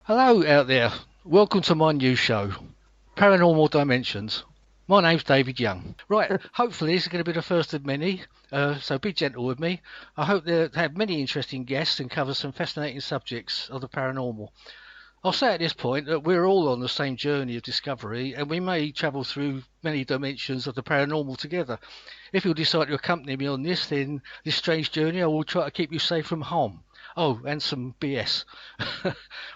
Hello out there. Welcome to my new show, Paranormal Dimensions. My name's David Young. Right, hopefully this is going to be the first of many, so be gentle with me. I hope to have many interesting guests and cover some fascinating subjects of the paranormal. I'll say at this point that we're all on the same journey of discovery and we may travel through many dimensions of the paranormal together. If you'll decide to accompany me on this strange journey, I will try to keep you safe from harm. Oh, and some BS.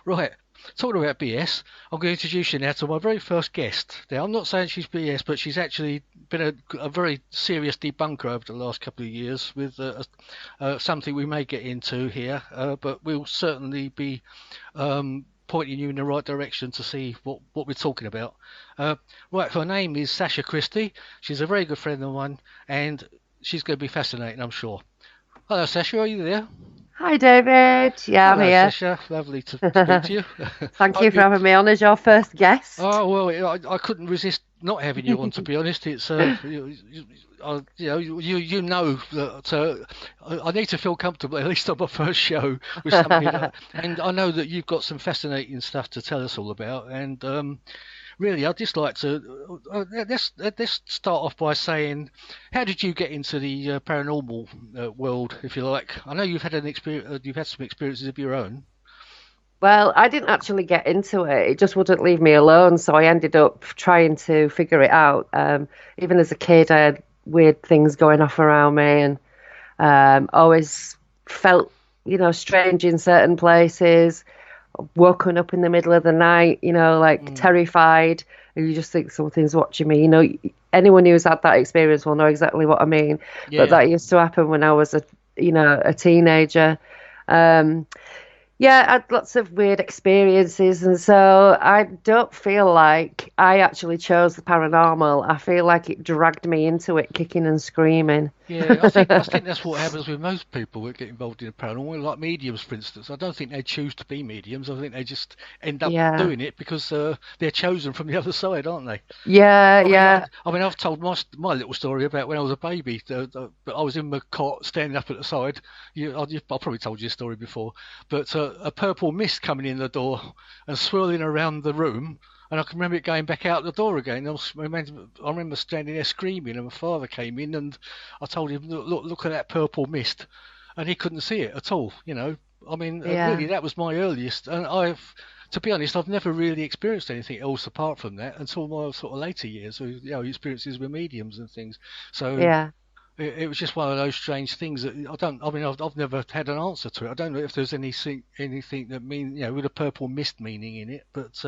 Right, talking about BS, I'm going to introduce you now to my very first guest. Now, I'm not saying she's BS, but she's actually been a very serious debunker over the last couple of years with something we may get into here, but we'll certainly be pointing you in the right direction to see what we're talking about. Right, her name is Sacha Christie. She's a very good friend of mine, and she's going to be fascinating, I'm sure. Hello, Sasha, are you there? Hi, David. Yeah, I'm Hello, here. Sasha. Lovely to speak to you. Thank you Hope for you. having me on as your first guest. Oh well, I couldn't resist not having you on. To be honest, it's you know that I need to feel comfortable at least on my first show with somebody, and I know that you've got some fascinating stuff to tell us all about, and really, I'd just like to let's start off by saying, how did you get into the paranormal world, if you like? I know you've had an experience, you've had some experiences of your own. Well, I didn't actually get into it. It just wouldn't leave me alone, so I ended up trying to figure it out. Even as a kid, I had weird things going off around me, and always felt, strange in certain places. Woken up in the middle of the night, like Mm, terrified, and you just think something's watching me. Anyone who's had that experience will know exactly what I mean. But yeah. that used to happen when I was a teenager. Um, yeah, I had lots of weird experiences, and so I don't feel like I actually chose the paranormal. I feel like it dragged me into it, kicking and screaming. Yeah, I think that's what happens with most people that get involved in the paranormal, like mediums, for instance. I don't think they choose to be mediums. I think they just end up Yeah, doing it because they're chosen from the other side, aren't they? yeah, I mean, yeah. I've told my little story about when I was a baby. But I was in my cot, standing up at the side. I probably told you this story before. But a purple mist coming in the door and swirling around the room, and I can remember it going back out the door again. I remember standing there screaming, and my father came in, and I told him, look at that purple mist, and he couldn't see it at all. I mean, really, Yeah. that was my earliest, and to be honest, I've never really experienced anything else apart from that until my sort of later years, experiences with mediums and things. So Yeah. it was just one of those strange things that I don't. I mean, I've never had an answer to it. I don't know if there's anything that with a purple mist meaning in it, but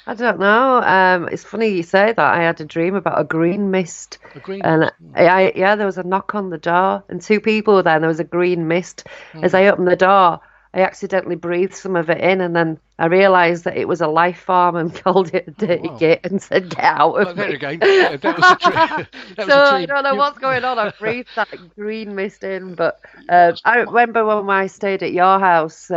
I don't know. It's funny you say that. I had a dream about a green mist, a green. and yeah, there was a knock on the door, and two people were there, and there was a green mist. As Mm. I opened the door, I accidentally breathed some of it in, and then I realised that it was a life form and called it a Oh dirty wow. git and said, "Get out But of then me." again, yeah, that was a dream. That So was a I dream. don't know what's going on. I breathed that green mist in, but What? I remember when I stayed at your house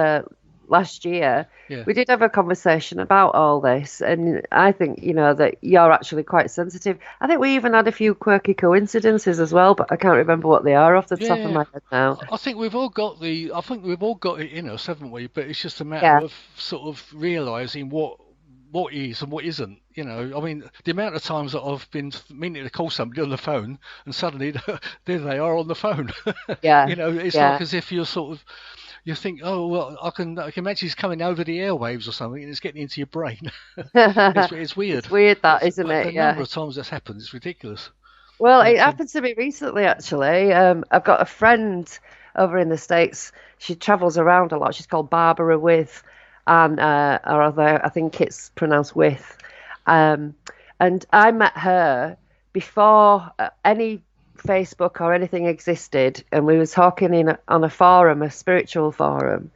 last year, Yeah. we did have a conversation about all this, and I think that you're actually quite sensitive. I think we even had a few quirky coincidences as well, but I can't remember what they are off the top of Yeah, my head now. I think we've all got the. I think we've all got it in us, haven't we? But it's just a matter Yeah, of sort of realizing what is and what isn't. I mean, the amount of times that I've been meaning to call somebody on the phone, and suddenly there they are on the phone. yeah, It's like yeah, as if you're sort of you think, oh well, I can imagine it's coming over the airwaves or something, and it's getting into your brain. It's weird, it's weird but that, isn't but the it? number Yeah. of times that's happened is ridiculous. Well, it But happened to me recently, actually. I've got a friend over in the States. She travels around a lot. She's called Barbara With, and or other, I think it's pronounced With. Um, and I met her before any Facebook or anything existed, and we were talking on a forum, a spiritual forum,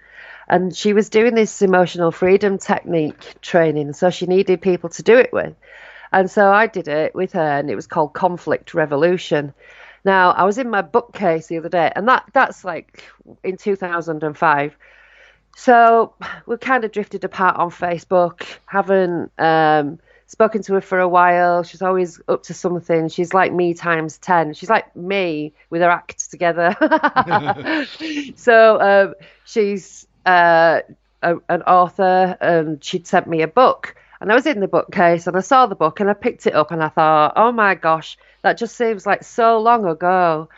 and she was doing this emotional freedom technique training, so she needed people to do it with. And so I did it with her, and it was called Conflict Revolution. Now, I was in my bookcase the other day, and that's like in 2005. So we kind of drifted apart on Facebook, haven't spoken to her for a while. She's always up to something. She's like me times 10. She's like me with her act together. So she's an author, and she'd sent me a book. And I was in the bookcase and I saw the book and I picked it up and I thought, oh my gosh, that just seems like so long ago.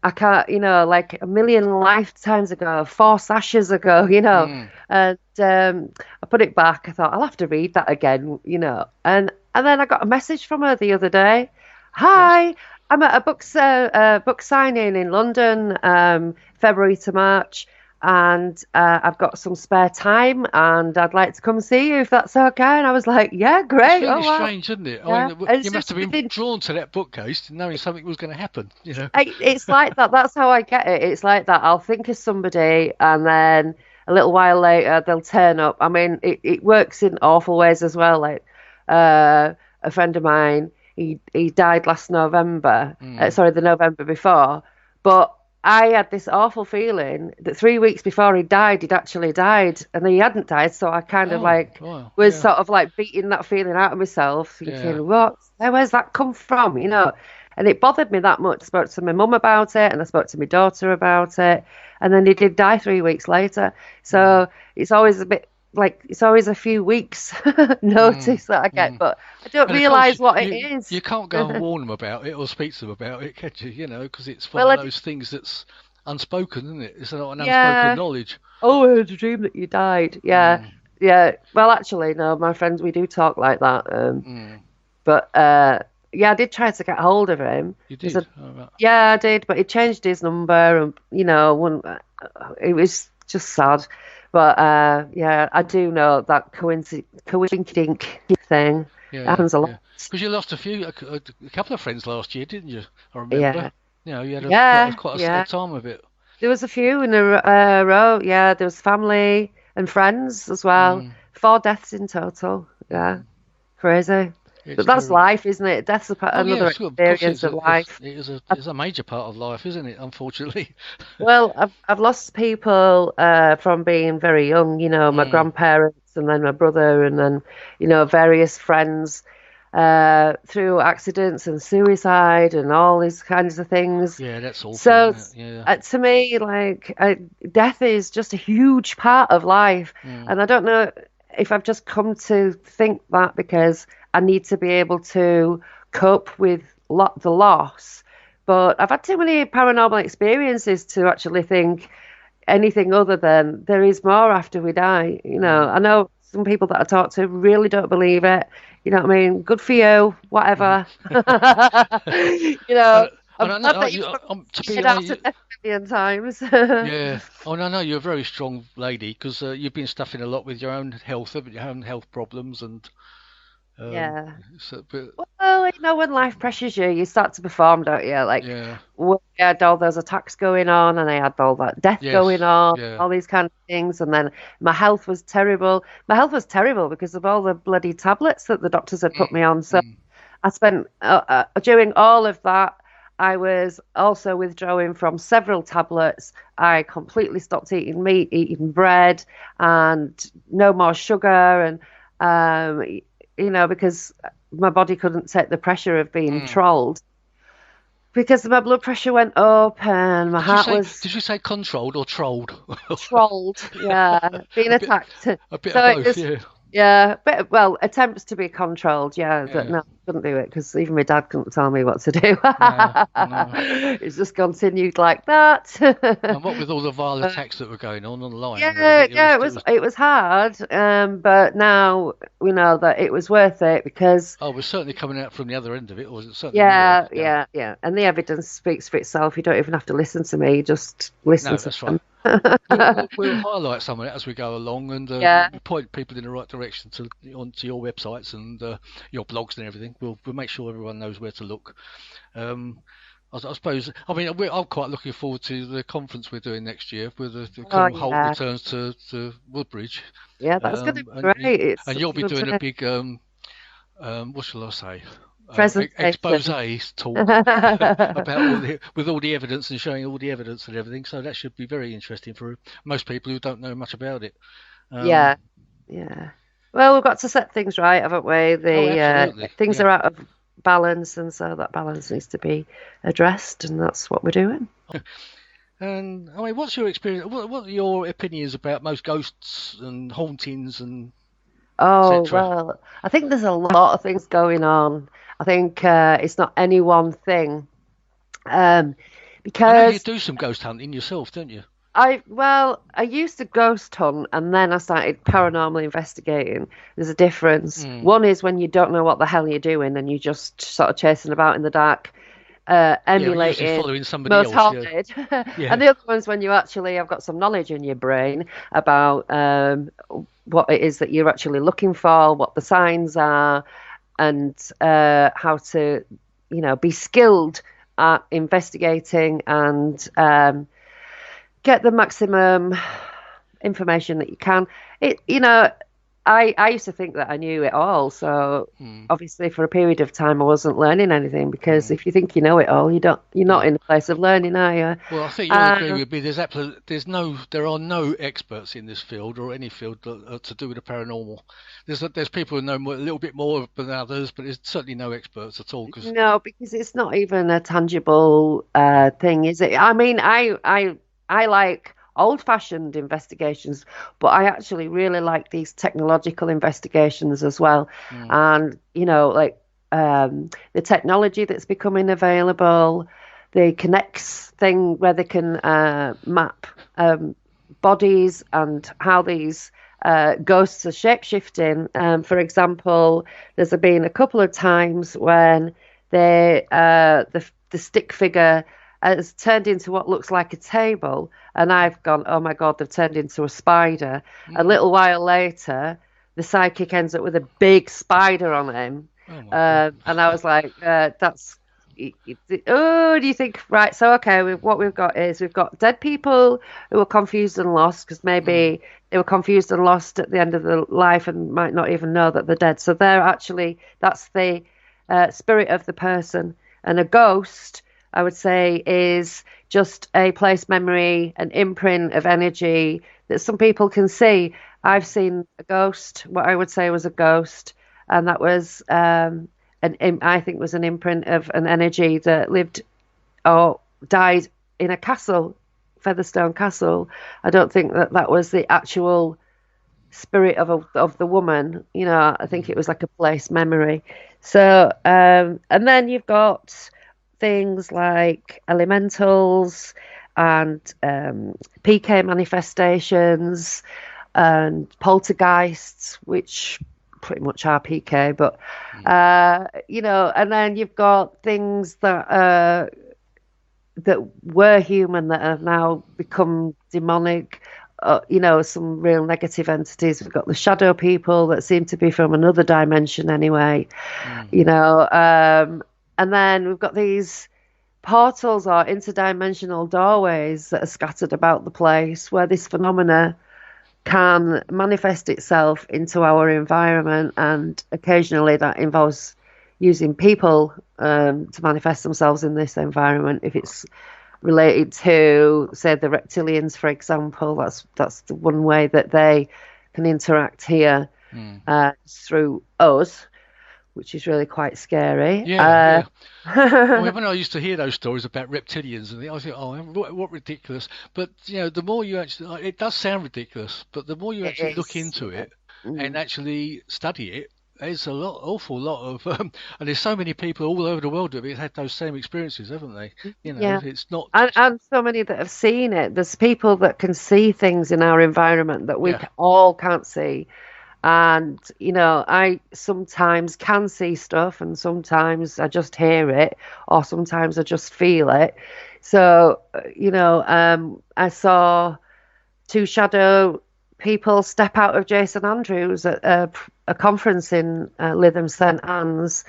I can't, like a million lifetimes ago, four sashes ago, Mm. And I put it back. I thought I'll have to read that again, And then I got a message from her the other day. Yes. Hi, I'm at a book signing in London, February to March, and I've got some spare time, and I'd like to come see you if that's okay. And I was like, yeah, It's great. really Oh wow, strange, isn't it? I yeah. mean, And you it's must just have been within drawn to that bookcase knowing something was going to happen, you know. It's like that. That's how I get it. It's like that. I'll think of somebody, and then a little while later, they'll turn up. I mean, it works in awful ways as well. Like a friend of mine, he died last November. Mm. Sorry, the November before. But I had this awful feeling that 3 weeks before he died, he'd actually died, and he hadn't died. So I kind of Oh, like wow. was Yeah. sort of like beating that feeling out of myself, Yeah. thinking, what? Where's that come from? And it bothered me that much. I spoke to my mum about it and I spoke to my daughter about it. And then he did die 3 weeks later. Mm. So it's always a bit like it's always a few weeks Mm. notice that I get, Mm. but I don't And of course, realise what it you is. you can't go and warn them about it or speak to them about it, can you? You know, because it's one Well, of I, those things that's unspoken, isn't it? It's not an unspoken yeah. knowledge. Oh, I had a dream that you died. Yeah. Mm. Yeah. Well, actually, no, my friends, we do talk like that. Mm. But yeah, I did try to get hold of him. You I did. said, Oh, right. yeah, I did, but he changed his number, and it was just sad. But yeah, I do know that coinciding thing Yeah, happens a lot. yeah. Because you lost a couple of friends last year, didn't you? I remember. Yeah, You know, you had a quite a, yeah, quite a sad yeah. time of it. There was a few in a row. Yeah, there was family and friends as well. Mm. 4 deaths in total. Yeah, Mm. crazy. It's But that's terrible. life, isn't it? Death's Oh another yes, of course experience of life. it is a major part of life, isn't it? Unfortunately. Well, I've lost people from being very young, my Mm. grandparents and then my brother and then, various friends through accidents and suicide and all these kinds of things. Yeah, that's awful, So isn't it? Yeah. to me, like death is just a huge part of life. Mm. And I don't know if I've just come to think that because I need to be able to cope with the loss. But I've had too many paranormal experiences to actually think anything other than there is more after we die. Mm. I know some people that I talk to really don't believe it. You know what I mean? Good for you, Mhm. whatever. and, I'm I glad know that you've you, put to your be head out honest, to death a million times. yeah. Oh no, no, you're a very strong lady because you've been stuffing a lot with your own health, haven't you? Your own health problems, and um, Yeah. but Well, when life pressures you, you start to perform, don't you? Like, yeah, we had all those attacks going on, and I had all that death going yes, on, yeah. all these kind of things. And then my health was terrible. My health was terrible because of all the bloody tablets that the doctors had put Mm. me on. So Mm. I spent, during all of that, I was also withdrawing from several tablets. I completely stopped eating meat, eating bread, and no more sugar. And, because my body couldn't take the pressure of being Mm. trolled because my blood pressure went up and my heart was Did you say controlled or trolled? trolled. Yeah, being a bit attacked. a bit of So it both, was, yeah. yeah, but well, attempts to be controlled. Yeah, but Yeah. no, couldn't do it because even my dad couldn't tell me what to do. No, no. It's just continued like that. And what with all the vile attacks that were going on online and Yeah, everything, yeah, it was it was hard, but now we know that it was worth it because oh, we're certainly coming out from the other end of it, or was it certainly nearer? yeah, Yeah. yeah, yeah, and the evidence speaks for itself. You don't even have to listen to me; just listen No, to that's right. them. We'll highlight some of that as we go along and Yeah, point people in the right direction onto your websites and your blogs and everything. We'll make sure everyone knows where to look. Um, I suppose. I mean, I'm quite looking forward to the conference we're doing next year, where the oh Colonel Holt yeah, returns to Woodbridge, yeah. That's going to be and great. It's and such you'll a be good doing a time. big what shall I say? Expose Presentation. talk about with all the evidence and showing all the evidence and everything. So that should be very interesting for most people who don't know much about it. Um, Yeah, yeah. Well, we've got to set things right, haven't we? oh, The absolutely, things yeah. are out of balance, and so that balance needs to be addressed, and that's what we're doing. And I mean, what's your experience? What are your opinions about most ghosts and hauntings and Oh, etc.? well, I think there's a lot of things going on. I think it's not any one thing. Um, I know you because do some ghost hunting yourself, don't you? I used to ghost hunt and then I started paranormal investigating. There's a difference. Mm. One is when you don't know what the hell you're doing and you're just sort of chasing about in the dark, Yeah, usually emulating following somebody most else. Yeah, haunted. yeah. And the other one's when you actually have got some knowledge in your brain about what it is that you're actually looking for, what the signs are, and how to, be skilled at investigating and get the maximum information that you can. I used to think that I knew it all. So Mm. obviously, for a period of time, I wasn't learning anything because Mm. if you think you know it all, you're not Yeah. in a place of learning, are you? Well, I think you'll agree Uh, with me. There are no experts in this field or any field that are to do with the paranormal. There's people who know a little bit more than others, but there's certainly no experts at all. Because no, because it's not even a tangible thing, is it? I mean, I like old-fashioned investigations, but I actually really like these technological investigations as well. mm, And, like the technology that's becoming available, the Connects thing where they can map bodies and how these ghosts are shape-shifting. For example, there's been a couple of times when the stick figure has turned into what looks like a table, and I've gone, oh my God, they've turned into a spider. A mm. little while later, the psychic ends up with a big spider on him, Oh my God. and I was like, that's. Oh, do you think right? So okay, what we've got is we've got dead people who are confused and lost because Mm, maybe they were confused and lost at the end of their life and might not even know that they're dead. So that's the spirit of the person. And a ghost, I would say, is just a place memory, an imprint of energy that some people can see. I've seen a ghost, what I would say was a ghost, and that was I think was an imprint of an energy that lived or died in a castle, Featherstone Castle. I don't think that that was the actual spirit of the woman. I think mm. it was like a place memory. So, and then you've got things like elementals and PK manifestations and poltergeists, which pretty much are PK, but Mm. and then you've got things that were human that have now become demonic. Some real negative entities. We've got the shadow people that seem to be from another dimension anyway. Mm. You know, um, and then we've got these portals or interdimensional doorways that are scattered about the place where this phenomena can manifest itself into our environment, and occasionally that involves using people to manifest themselves in this environment. If it's related to, say, the reptilians, for example, that's the one way that they can interact here Mm. through us, which is really quite scary. Yeah, yeah. I mean, when I used to hear those stories about reptilians, and I think, oh, what ridiculous. But the more you actually, it does sound ridiculous, but the more you It actually look is, into yeah. it and Mm. awful lot of, and there's so many people all over the world that have had those same experiences, haven't they? Yeah. It's not And, just, and so many that have seen it. There's people that can see things in our environment that we yeah. all can't see. And, I sometimes can see stuff and sometimes I just hear it or sometimes I just feel it. So, I saw two shadow people step out of Jason Andrews at a conference in Lytham St Anne's.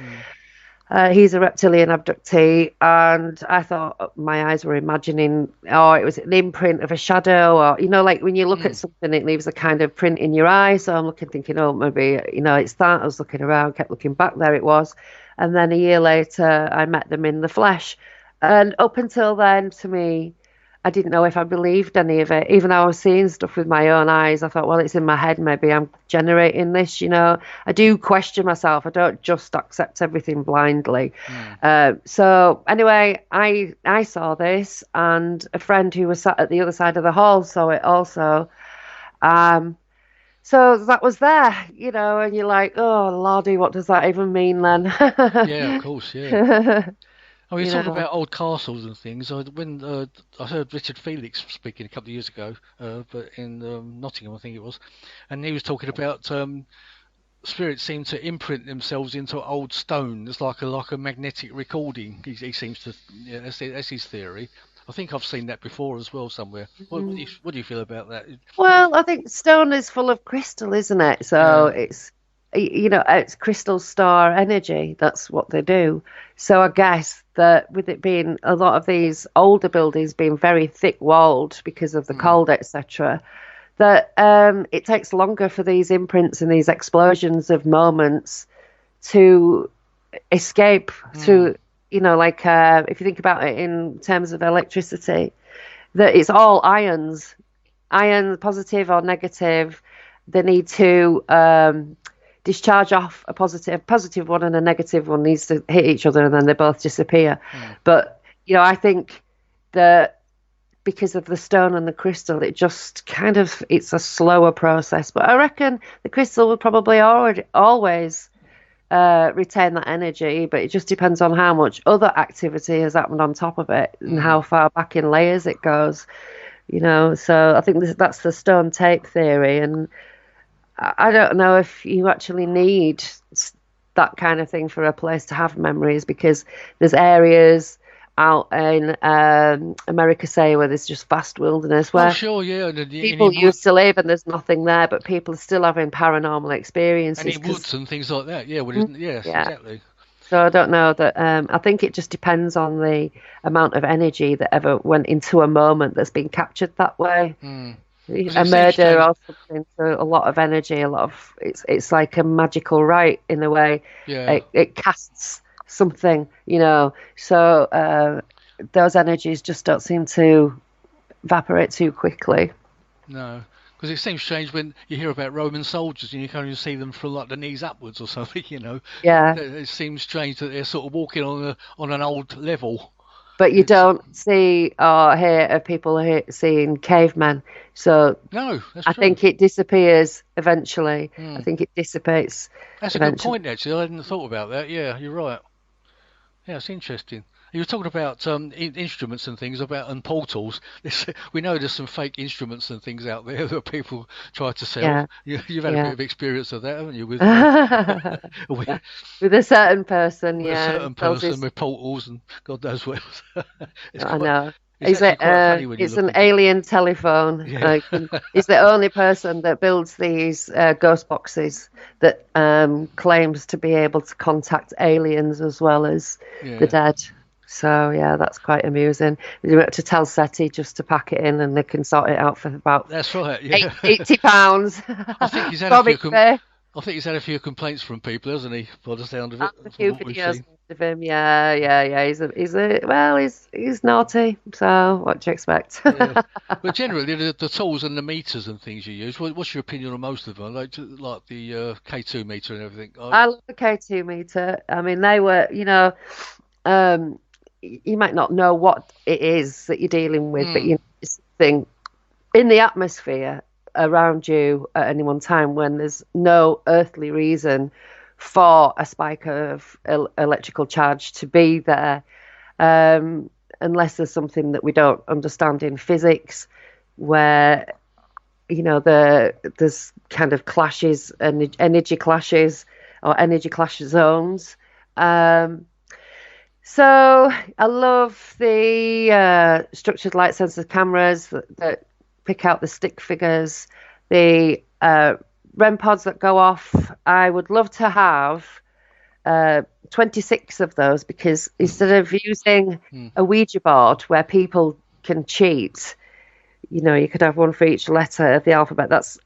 Mm, He's a reptilian abductee, and I thought my eyes were imagining, oh, it was an imprint of a shadow, or like when you look at mm, something, it leaves a kind of print in your eye. So I'm looking, thinking, oh, maybe it's that. I was looking around, kept looking back. There it was, and then a year later, I met them in the flesh, and up until then, to me, I didn't know if I believed any of it. Even though I was seeing stuff with my own eyes, I thought, well, it's in my head. Maybe I'm generating this, you know. I do question myself. I don't just accept everything blindly. So anyway, I saw this, and a friend who was sat at the other side of the hall saw it also. Um, so that was there, you know, and you're like, oh, Lordy, what does that even mean then? Yeah, of course, yeah. Oh, you're You talking know, about old castles and things. When I heard Richard Felix speaking a couple of years ago, but in Nottingham, I think it was, and he was talking about spirits seem to imprint themselves into old stone. It's like a magnetic recording. He seems to, yeah, that's his theory. I think I've seen that before as well somewhere. What do you feel about that? well, I think stone is full of crystal, isn't it? So Yeah. you know, it's crystal star energy. That's what they do. So I guess that with it being a lot of these older buildings being very thick walled because of the Mm, cold, etc., that it takes longer for these imprints and these explosions of moments to escape mm, through, you know, like if you think about it in terms of electricity, that it's all ions, positive or negative. They need to discharge off a positive one and a negative one needs to hit each other and then they both disappear. mm. But, you know, I think that because of the stone and the crystal, it just kind of, it's a slower process. But I reckon the crystal will probably always retain that energy, but it just depends on how much other activity has happened on top of it and Mm. how far back in layers it goes. You know, so I think that's the stone tape theory, and I don't know if you actually need that kind of thing for a place to have memories because there's areas out in America, say, where there's just vast wilderness Oh, where sure, yeah, and people used to live and there's nothing there, but people are still having paranormal and experiences in because, woods and things like that. Yeah, well, isn't yes, yeah. exactly. So I don't know that. I think it just depends on the amount of energy that ever went into a moment that's been captured that way. Because A it seems murder strange. or something, so a lot of energy, a lot of it's like a magical rite in a way. Yeah, It casts something, you know. So those energies just don't seem to evaporate too quickly. no. Because it seems strange when you hear about Roman soldiers and you can't even see them from like the knees upwards or something. You know, Yeah, it seems strange that they're sort of walking on an old level. but you It's don't see or hear of people seeing cavemen. So no, that's I true. think it disappears eventually. I Hmm. think it dissipates That's a good eventually. point, actually. I hadn't thought about that. Yeah, you're right. Yeah, it's interesting. You were talking about instruments and things about and portals. We know there's some fake instruments and things out there that people try to sell. Yeah, You've had a bit yeah. of experience of that, haven't you? With, With a certain person, with a yeah, certain tells person his. with portals and God knows what else. It's I quite, know. it's actually quite funny when you It's look an into. alien telephone. Yeah. He's the only person that builds these ghost boxes that claims to be able to contact aliens as well as the Yeah. dead. So yeah, that's quite amusing. You have to tell SETI just to pack it in, and they can sort it out for about That's right. Yeah. £80 I think he's had a from few. eBay. I think he's had a few complaints from people, hasn't he? By the sound of I've it, a from few what we've videos seen. of him. Yeah, yeah, yeah. He's naughty. So what do you expect? Yeah, but generally the tools and the meters and things you use. What's your opinion on most of them? Like the K2 meter and everything. I love the K2 meter. I mean, they were, you know, um, you might not know what it is that you're dealing with, but Mm, you know, it's something in the atmosphere around you at any one time when there's no earthly reason for a spike of electrical charge to be there, unless there's something that we don't understand in physics, where you know there's kind of clashes and energy clashes or energy clash zones. Um, so I love the structured light sensor cameras that pick out the stick figures, the REM pods that go off. I would love to have 26 of those because instead of using mm. a Ouija board where people can cheat, you know, you could have one for each letter of the alphabet. That's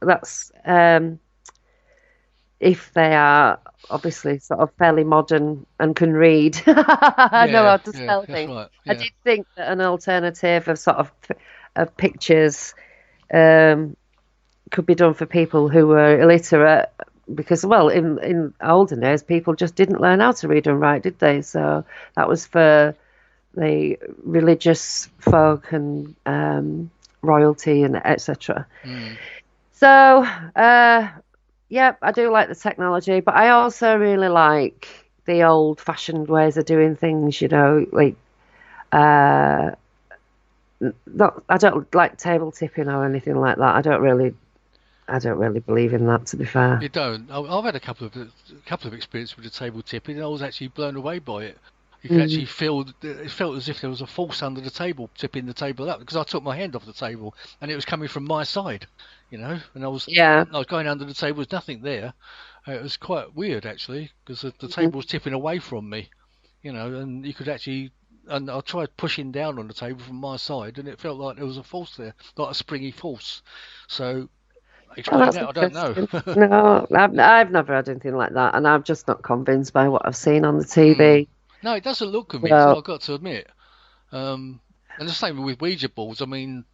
if they are obviously sort of fairly modern and can read, I know Yeah, how to yeah, spell that's things. right. I Yeah. did think that an alternative of sort of pictures um, could be done for people who were illiterate, because well, in olden days, people just didn't learn how to read and write, did they? So that was for the religious folk and royalty and etc. Mm. So, yeah, I do like the technology, but I also really like the old-fashioned ways of doing things. Like uh, not I don't like table tipping or anything like that. I don't really believe in that, to be fair. You don't. I've had a couple of experiences with the table tipping, and I was actually blown away by it. You could Mm. actually feel it felt as if there was a force under the table tipping the table up, because I took my hand off the table and it was coming from my side, and Yeah. I was going under the table. There's nothing there. It was quite weird actually, because the Mhm. table was tipping away from me, and you could actually. And I tried pushing down on the table from my side, and it felt like there was a force there, like a springy force. So Oh, explain that's that, I don't know. interesting. No, I've never had anything like that, and I'm just not convinced by what I've seen on the Mm. TV. No, it doesn't look convincing, So, I've got to admit. And the same with Ouija boards. I mean,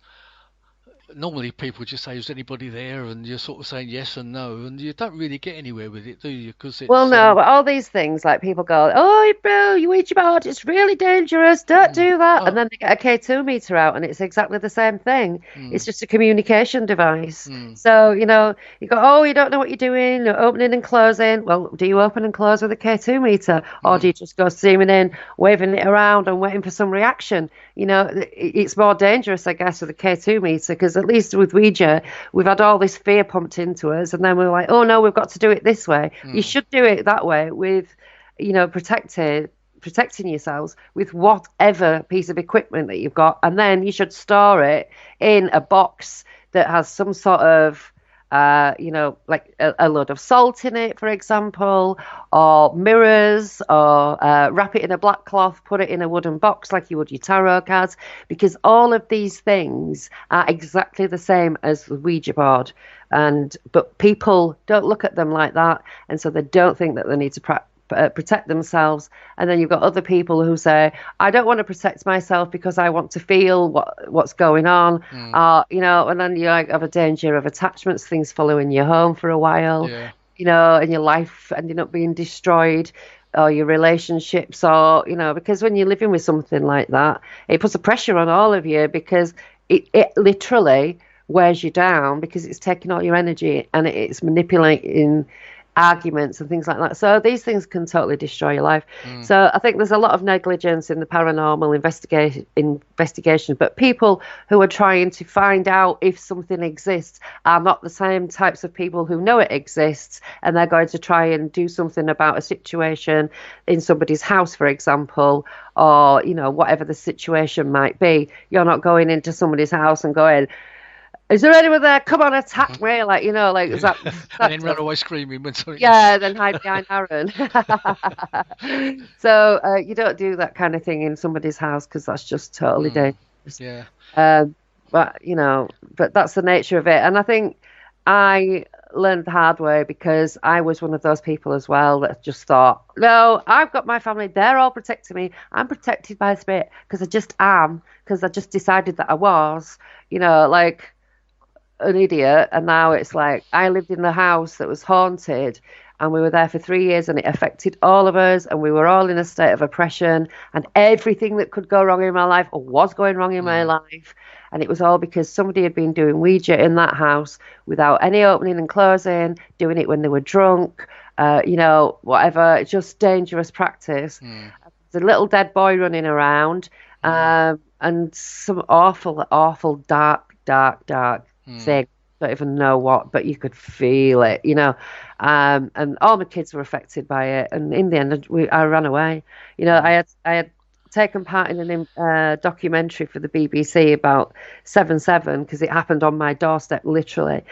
normally people just say, "Is anybody there?" and you're sort of saying yes and no, and you don't really get anywhere with it, do you? Because well, it's no, but all these things, like people go, "Oh, bro, you eat your board. It's really dangerous. Don't mm, do that." And oh, then they get a K2 meter out, and it's exactly the same thing. It's mm, just a communication device. mm, So, you go, "Oh, you don't know what you're doing. You're opening and closing." Well, do you open and close with a K2 meter, or do mm, you just go zooming in, waving it around, and waiting for some reaction? It's more dangerous, I guess, with a K2 meter, because at least with Ouija, we've had all this fear pumped into us, and then we're like, "Oh no, we've got to do it this way." You mm, should do it that way with, protecting yourselves with whatever piece of equipment that you've got, and then you should store it in a box that has some sort of like a load of salt in it, for example, or mirrors, or wrap it in a black cloth, put it in a wooden box like you would your tarot cards, because all of these things are exactly the same as the Ouija board. But people don't look at them like that, and so they don't think that they need to protect themselves. And then you've got other people who say, "I don't want to protect myself because I want to feel what's going on." mm, And then you like have a danger of attachments, things following you home for a while, yeah, and your life ending up being destroyed, or your relationships, or because when you're living with something like that, it puts a pressure on all of you, because it literally wears you down, because it's taking all your energy, and it's manipulating arguments and things like that. So these things can totally destroy your life. mm, So I think there's a lot of negligence in the paranormal investigation, but people who are trying to find out if something exists are not the same types of people who know it exists, and they're going to try and do something about a situation in somebody's house, for example, or whatever the situation might be. You're not going into somebody's house and going, "Is there anyone there? Come on, attack me!" Like, like, is yeah. that And that then run does? away screaming when something Yeah, happens. then hide behind Aaron. So you don't do that kind of thing in somebody's house, because that's just totally Mm, dangerous. yeah, Um, but that's the nature of it. And I think I learned the hard way, because I was one of those people as well that just thought, "No, I've got my family. They're all protecting me. I'm protected by the spirit because I just am, because I just decided that I was, like an idiot." And now it's like, I lived in the house that was haunted, and we were there for 3 years, and it affected all of us, and we were all in a state of oppression, and everything that could go wrong in my life was going wrong in my mm, life. And it was all because somebody had been doing Ouija in that house without any opening and closing, doing it when they were drunk, whatever. It's just dangerous practice. mm, There's a little dead boy running around, mm, and some awful, awful, dark, dark, dark mm, thing. Don't even know what, but you could feel it, and all my kids were affected by it. And in the end, I ran away. mm, I had taken part in a documentary for the BBC about 7/7, because it happened on my doorstep, literally.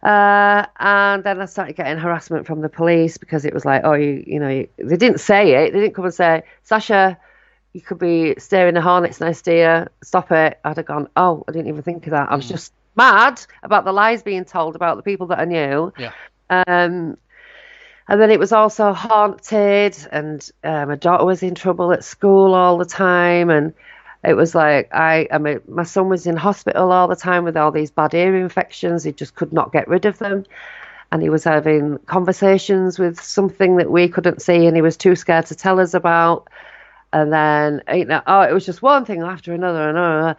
And then I started getting harassment from the police, because it was like, "Oh, they didn't say it. They didn't come and say, 'Sasha, you could be staring a hornet's nest here. Stop it.'" I'd have gone, "Oh, I didn't even think of that." I was mm, just mad about the lies being told about the people that I knew. yeah, Um, And then it was also haunted, and my daughter was in trouble at school all the time, and it was like I mean, my son was in hospital all the time with all these bad ear infections. He just could not get rid of them, and he was having conversations with something that we couldn't see, and he was too scared to tell us about. And then, it was just one thing after another and another.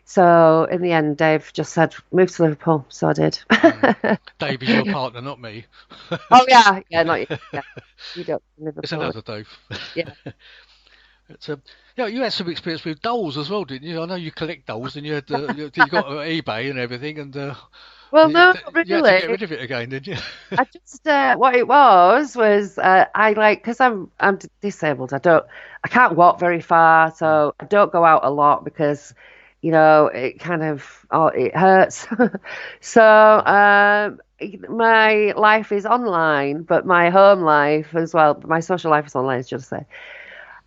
So in the end, Dave just said, "Move to Liverpool." So I did. Dave is your partner, not me. Oh yeah, yeah, not you. Yeah, you don't It's Liverpool. another Dave. Yeah. It's yeah, you had some experience with dolls as well, didn't you? I know you collect dolls, and you had you got eBay and everything, and Well, no, not you had to get really. rid of it again, didn't you? I just what it was I like because I'm disabled. I can't walk very far, so I don't go out a lot because it kind of it hurts. So my life is online, but my home life as well, my social life is online, should I say.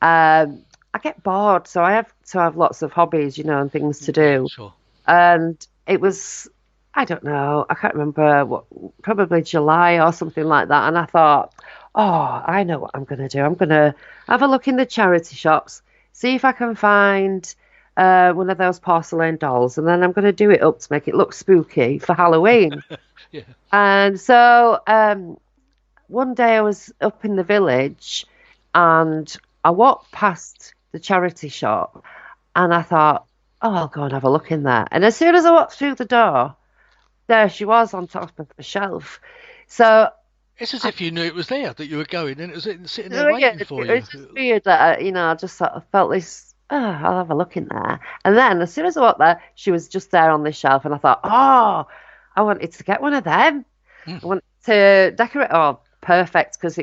I get bored, so I have to have lots of hobbies, and things to Yeah, do. sure. And it was, I don't know, I can't remember what, probably July or something like that. And I thought, oh, I know what I'm going to do. I'm going to have a look in the charity shops, see if I can find one of those porcelain dolls, and then I'm going to do it up to make it look spooky for Halloween. Yeah. And so one day I was up in the village and I walked past the charity shop and I thought, oh, I'll go and have a look in there. And as soon as I walked through the door, there she was on top of the shelf. So, It's as if you knew it was there, that you were going, and it was sitting there so yeah, waiting it for you. was just weird that, I just sort of felt this, oh, I'll have a look in there. And then as soon as I walked there, she was just there on the shelf. And I thought, oh, I wanted to get one of them. Mm. I wanted to decorate. Oh, perfect, because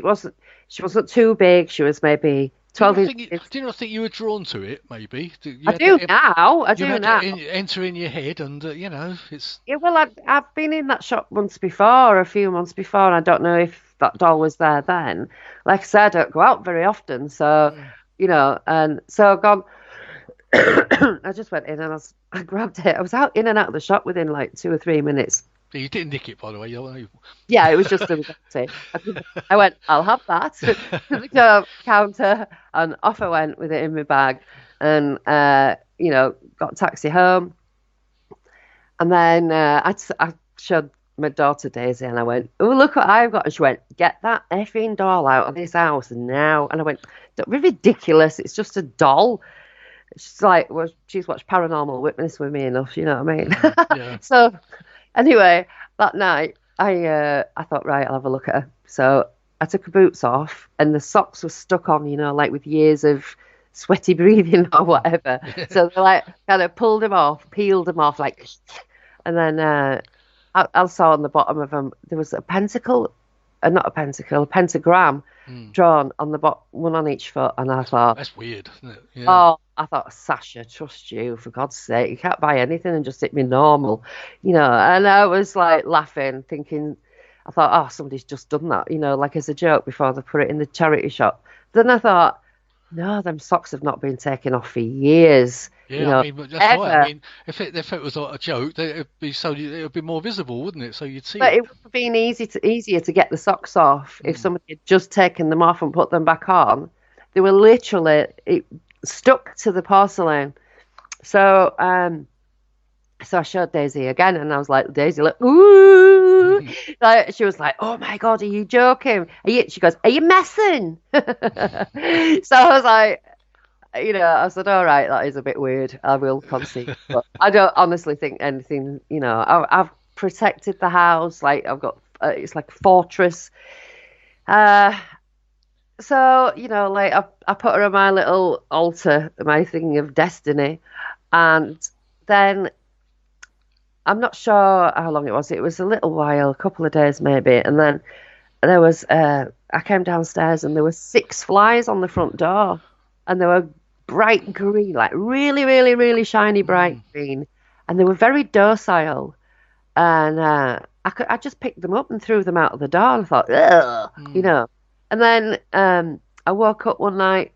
she wasn't too big. She was maybe 12 inches. Do you not think you were drawn to it? Maybe I do now. I you do had now. that enter in your head, and it's Yeah, well, I've been in that shop once before, a few months before, and I don't know if that doll was there then. Like I said, I don't go out very often, so and so I've gone. I just went in and I grabbed it. I was out in and out of the shop within like 2 or 3 minutes. you didn't nick it, by the way. Yeah, it was just a empty. I went, I'll have that to the counter, and off I went with it in my bag, and got a taxi home. And then I showed my daughter Daisy, and I went, "Oh, look what I've got!" And she went, "Get that effing doll out of this house now!" And I went, "Don't be ridiculous! It's just a doll." She's like, "Well, she's watched Paranormal Witness with me enough, you know what I mean?" Yeah. So anyway, that night I thought, right, I'll have a look at her. So I took her boots off, and the socks were stuck on, like with years of sweaty breathing or whatever. So they like kind of pulled them off, peeled them off, like, and then I saw on the bottom of them there was a pentacle, not a pentacle, a pentagram drawn on the bottom, one on each foot, and I thought, That's weird, isn't it? Yeah. oh, I thought, Sacha, trust you, for God's sake, you can't buy anything and just hit me normal, and I was like laughing, thinking, I thought, oh, somebody's just done that, like as a joke before they put it in the charity shop. Then I thought, no, them socks have not been taken off for years. Yeah, I mean, but that's ever. right. I mean, if it was like a joke, it would be more visible, wouldn't it? So you'd see But it. it would have been easier to get the socks off if somebody had just taken them off and put them back on. They were literally stuck to the porcelain. So so I showed Daisy again, and I was like, Daisy, look, ooh. Like, she was like, oh my God, are you joking? She goes, are you messing? So I was like, I said, all right, that is a bit weird. I will concede. But I don't honestly think anything, I've protected the house. Like, I've got, it's like a fortress. So, like, I put her on my little altar, my thing of destiny. And then I'm not sure how long it was. It was a little while, a couple of days maybe. And then there was, I came downstairs and there were 6 flies on the front door. And they were bright green, like really, really, really shiny bright green. And they were very docile. And I just picked them up and threw them out of the door. And I thought, ugh, And then I woke up one night.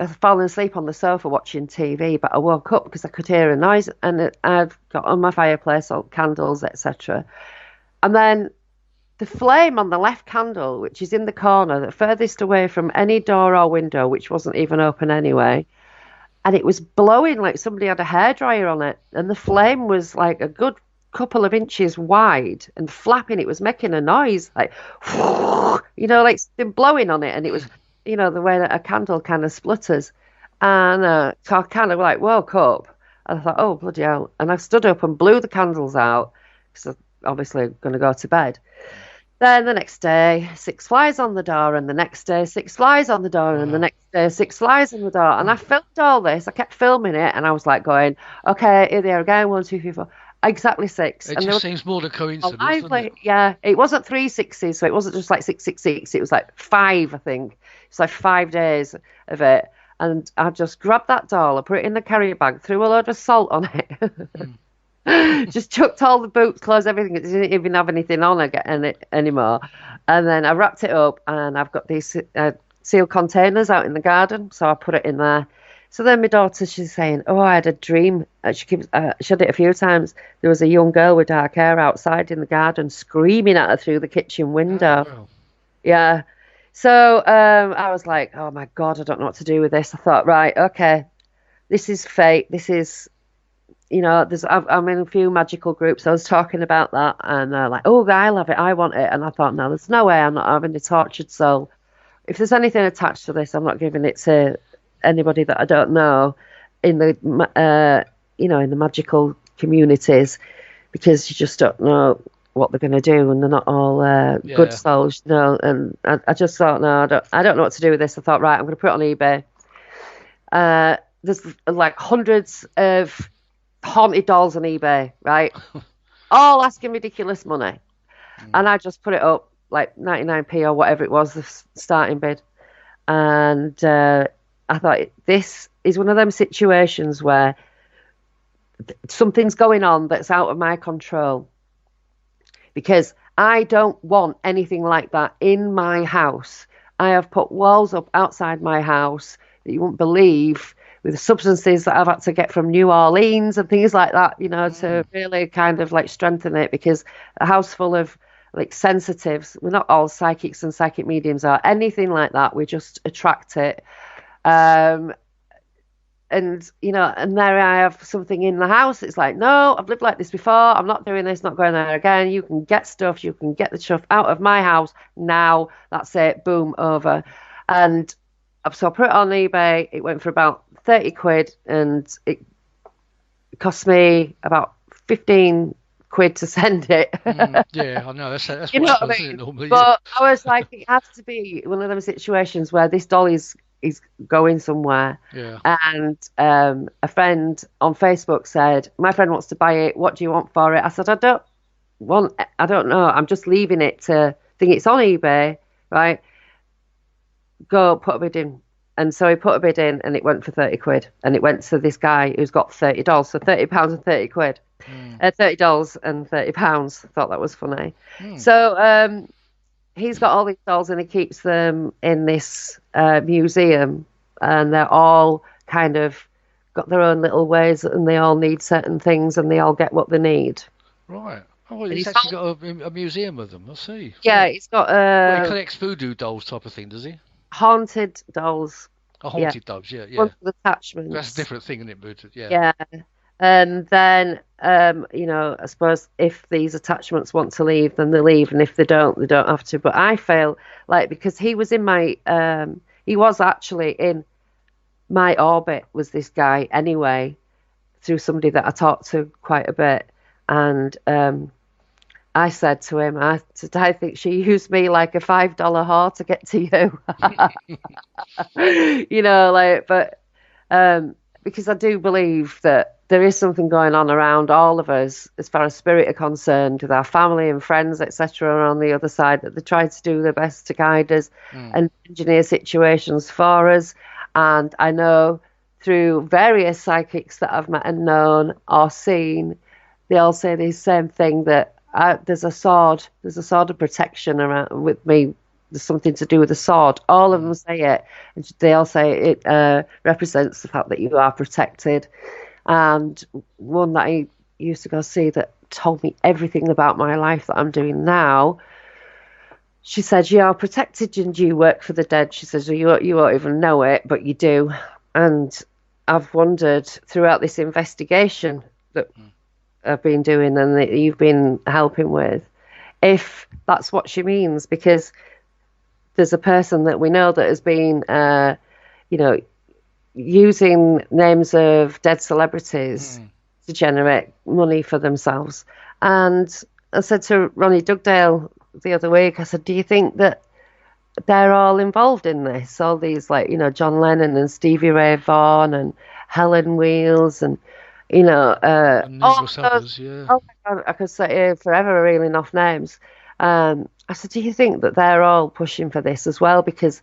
I was falling asleep on the sofa watching TV, but I woke up because I could hear a noise, and I'd got on my fireplace, all candles, etc. And then the flame on the left candle, which is in the corner, the furthest away from any door or window, which wasn't even open anyway, and it was blowing like somebody had a hairdryer on it, and the flame was like a good couple of inches wide and flapping. It was making a noise like, like it's been blowing on it, and it was, the way that a candle kind of splutters. And so I kind of like woke up, and I thought, oh, bloody hell. And I stood up and blew the candles out because I'm obviously going to go to bed. Then the next day, 6 flies on the door, and the next day, 6 flies on the door, and the next day, 6 flies on the door. And I filmed all this. I kept filming it, and I was like going, okay, here they are again, 1, 2, 3, 4. Exactly 6. It just seems more than coincidence, doesn't it? Yeah, it wasn't 3 6s, so it wasn't just like 666. It was like 5, I think. It's like 5 days of it. And I just grabbed that doll, I put it in the carrier bag, threw a load of salt on it. Just chucked all the boots, clothes, everything. It didn't even have anything on it anymore. And then I wrapped it up, and I've got these sealed containers out in the garden, so I put it in there. So then my daughter, she's saying, oh, I had a dream. She had it a few times. There was a young girl with dark hair outside in the garden screaming at her through the kitchen window. Oh, wow. Yeah. So I was like, oh, my God, I don't know what to do with this. I thought, right, okay, this is fate. This is... I'm in a few magical groups. I was talking about that, and they're like, oh, I love it. I want it. And I thought, no, there's no way I'm not having a tortured soul. If there's anything attached to this, I'm not giving it to anybody that I don't know in the, in the magical communities, because you just don't know what they're going to do, and they're not all good souls, And I just thought, no, I don't know what to do with this. I thought, right, I'm going to put it on eBay. There's like hundreds of haunted dolls on eBay, right? All asking ridiculous money. And I just put it up like 99p or whatever it was, the starting bid. And I thought, this is one of them situations where something's going on that's out of my control, because I don't want anything like that in my house. I have put walls up outside my house that you won't believe, with substances that I've had to get from New Orleans and things like that, to really kind of like strengthen it, because a house full of like sensitives, we're not all psychics and psychic mediums or anything like that. We just attract it. And there I have something in the house. It's like, no, I've lived like this before. I'm not doing this, not going there again. You can get stuff. You can get the stuff out of my house now. That's it. Boom, over. And so I put it on eBay. It went for about 30 quid, and it cost me about 15 quid to send it. Yeah, I know. That's you know what I mean? Normally. But I was like, it has to be one of those situations where this doll is going somewhere. Yeah. And a friend on Facebook said, my friend wants to buy it. What do you want for it? I said, I don't know. I'm just leaving it to think it's on eBay, right? Go put a bid in. And so he put a bid in, and it went for 30 quid. And it went to this guy who's got $30. So £30 and 30 quid. $30 and £30. I thought that was funny. So he's got all these dolls, and he keeps them in this museum. And they're all kind of got their own little ways, and they all need certain things, and they all get what they need. Right. Oh, well, he's actually got a museum of them. I see. Yeah, he's got he collects voodoo dolls type of thing, does he? Haunted dolls. Haunted dolls, yeah. Ones with attachments. That's a different thing, isn't it? Yeah. And then, I suppose if these attachments want to leave, then they leave, and if they don't have to. But I feel like, because he was in my, he was actually in my orbit, was this guy anyway, through somebody that I talked to quite a bit. And I said to him, I think she used me like a $5 whore to get to you. But because I do believe that there is something going on around all of us as far as spirit are concerned, with our family and friends, etc., are on the other side, that they try to do their best to guide us and engineer situations for us. And I know through various psychics that I've met and known or seen, they all say the same thing, that there's a sword of protection around with me. There's something to do with the sword. All of them say it, and they all say it represents the fact that you are protected. And one that I used to go see that told me everything about my life that I'm doing now she said, "You're protected and you work for the dead." She says, "You won't even know it, but you do." And I've wondered throughout this investigation that Mm. I've been doing and that you've been helping with, if that's what she means, because there's a person that we know that has been, you know, using names of dead celebrities Mm. to generate money for themselves. And I said to Ronnie Dugdale the other week, I said, "Do you think that they're all involved in this? All these, like, John Lennon and Stevie Ray Vaughan and Helen Wheels and, And all numerous of those. others, yeah. Oh my God, I could sit here forever reeling off names." I said, "Do you think that they're all pushing for this as well? Because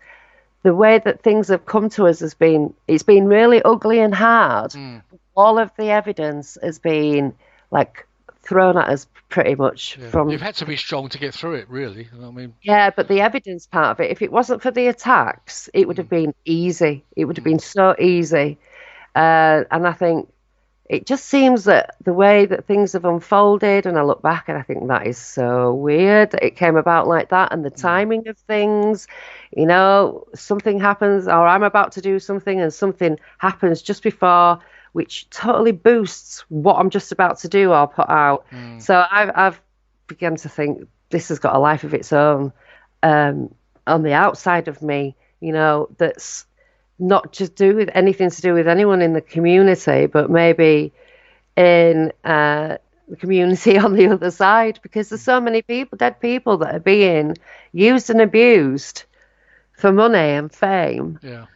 the way that things have come to us it's been really ugly and hard. Mm. All of the evidence has been like thrown at us pretty much Yeah. from, You've had to be strong to get through it, really. I mean, yeah, but the evidence part of it, if it wasn't for the attacks, it would have mm. been easy. It would have Mm. been so easy. And I think it just seems that the way that things have unfolded, and I look back and I think that is so weird that it came about like that, and the Mm. timing of things, something happens, or I'm about to do something, and something happens just before, which totally boosts what I'm just about to do or put out. Mm. So I've begun to think this has got a life of its own, um, on the outside of me, that's not just do with anything to do with anyone in the community, but maybe in the community on the other side, because there's so many people, dead people, that are being used and abused for money and fame. Yeah.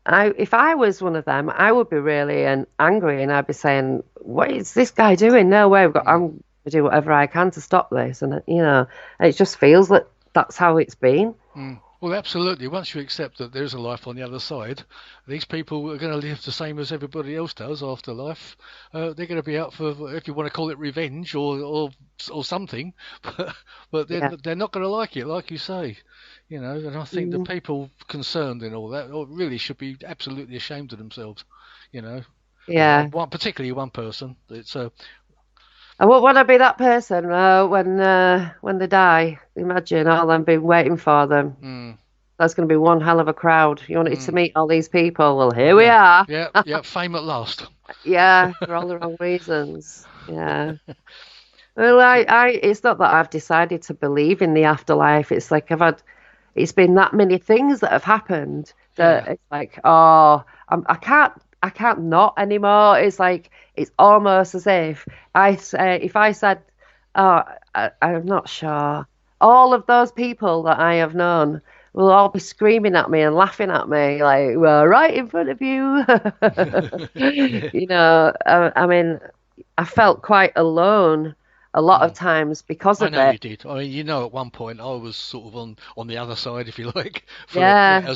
If I was one of them, I would be really angry, and I'd be saying, "What is this guy doing? No way! I'm Mm. going to do whatever I can to stop this." And it just feels like that's how it's been. Mm. Well, absolutely. Once you accept that there's a life on the other side, these people are going to live the same as everybody else does after life. They're going to be out for, if you want to call it revenge or something, but Yeah. they're not going to like it, like you say. And I think the Mm. people concerned in all that really should be absolutely ashamed of themselves. You know, Yeah. particularly one person. It's I won't want to be that person when they die. Imagine all them been waiting for them. mm, That's going to be one hell of a crowd. You wanted to mm, meet all these people. Well, here we yeah, are. yeah, yeah. Fame at last. Yeah, for all the wrong reasons. Yeah. Well, it's not that I've decided to believe in the afterlife. It's like it's been that many things that have happened Yeah. that it's like, oh, I can't not anymore. It's like, it's almost as if I said, oh, I'm not sure. All of those people that I have known will all be screaming at me and laughing at me, like, "We're right in front of you." Yeah. I mean, I felt quite alone a lot of Mm. times because I of know you it. did. I mean, at one point I was sort of on the other side, if you like, for Yeah,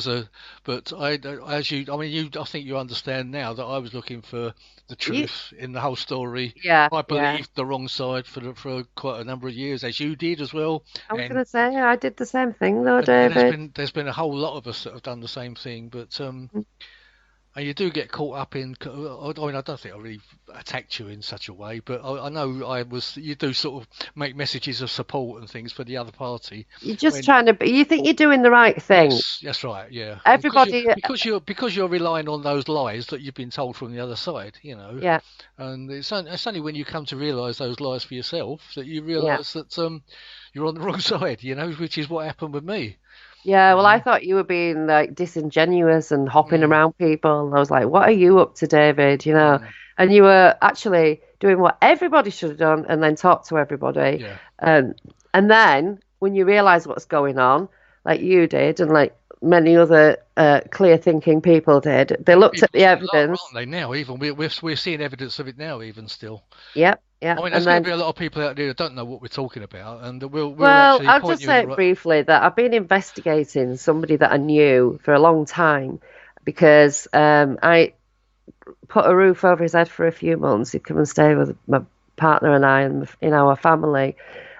but I think you understand now that I was looking for the you, truth in the whole story. yeah, I yeah. believed the wrong side for quite a number of years, as you did as well, I was and gonna say I did the same thing though, and David. there's been a whole lot of us that have done the same thing, but and you do get caught up in. I mean, I don't think I really attacked you in such a way, but I know I was. You do sort of make messages of support and things for the other party. You're just When trying to. You think you're doing the right thing. yes, that's right, yeah, Everybody, because you're relying on those lies that you've been told from the other side, yeah, and it's only when you come to realise those lies for yourself that you yeah. realise that you're on the wrong side, which is what happened with me. Yeah, You well, I know? thought you were being like disingenuous and hopping Mm, around people. And I was like, what are you up to, David? mm, And you were actually doing what everybody should have done and then talk to everybody. yeah. Um, and then when you realize what's going on, like you did, and like many other clear thinking people did, they looked at People the still are, aren't evidence. they? Now, even we're seeing evidence of it now, even still. Yep, I yep. mean, there's And going to then, be a lot of people out there that don't know what we're talking about, and we'll well, actually I'll point just you in say the it right. briefly that I've been investigating somebody that I knew for a long time because I put a roof over his head for a few months. He'd come and stay with my partner and I and in our family.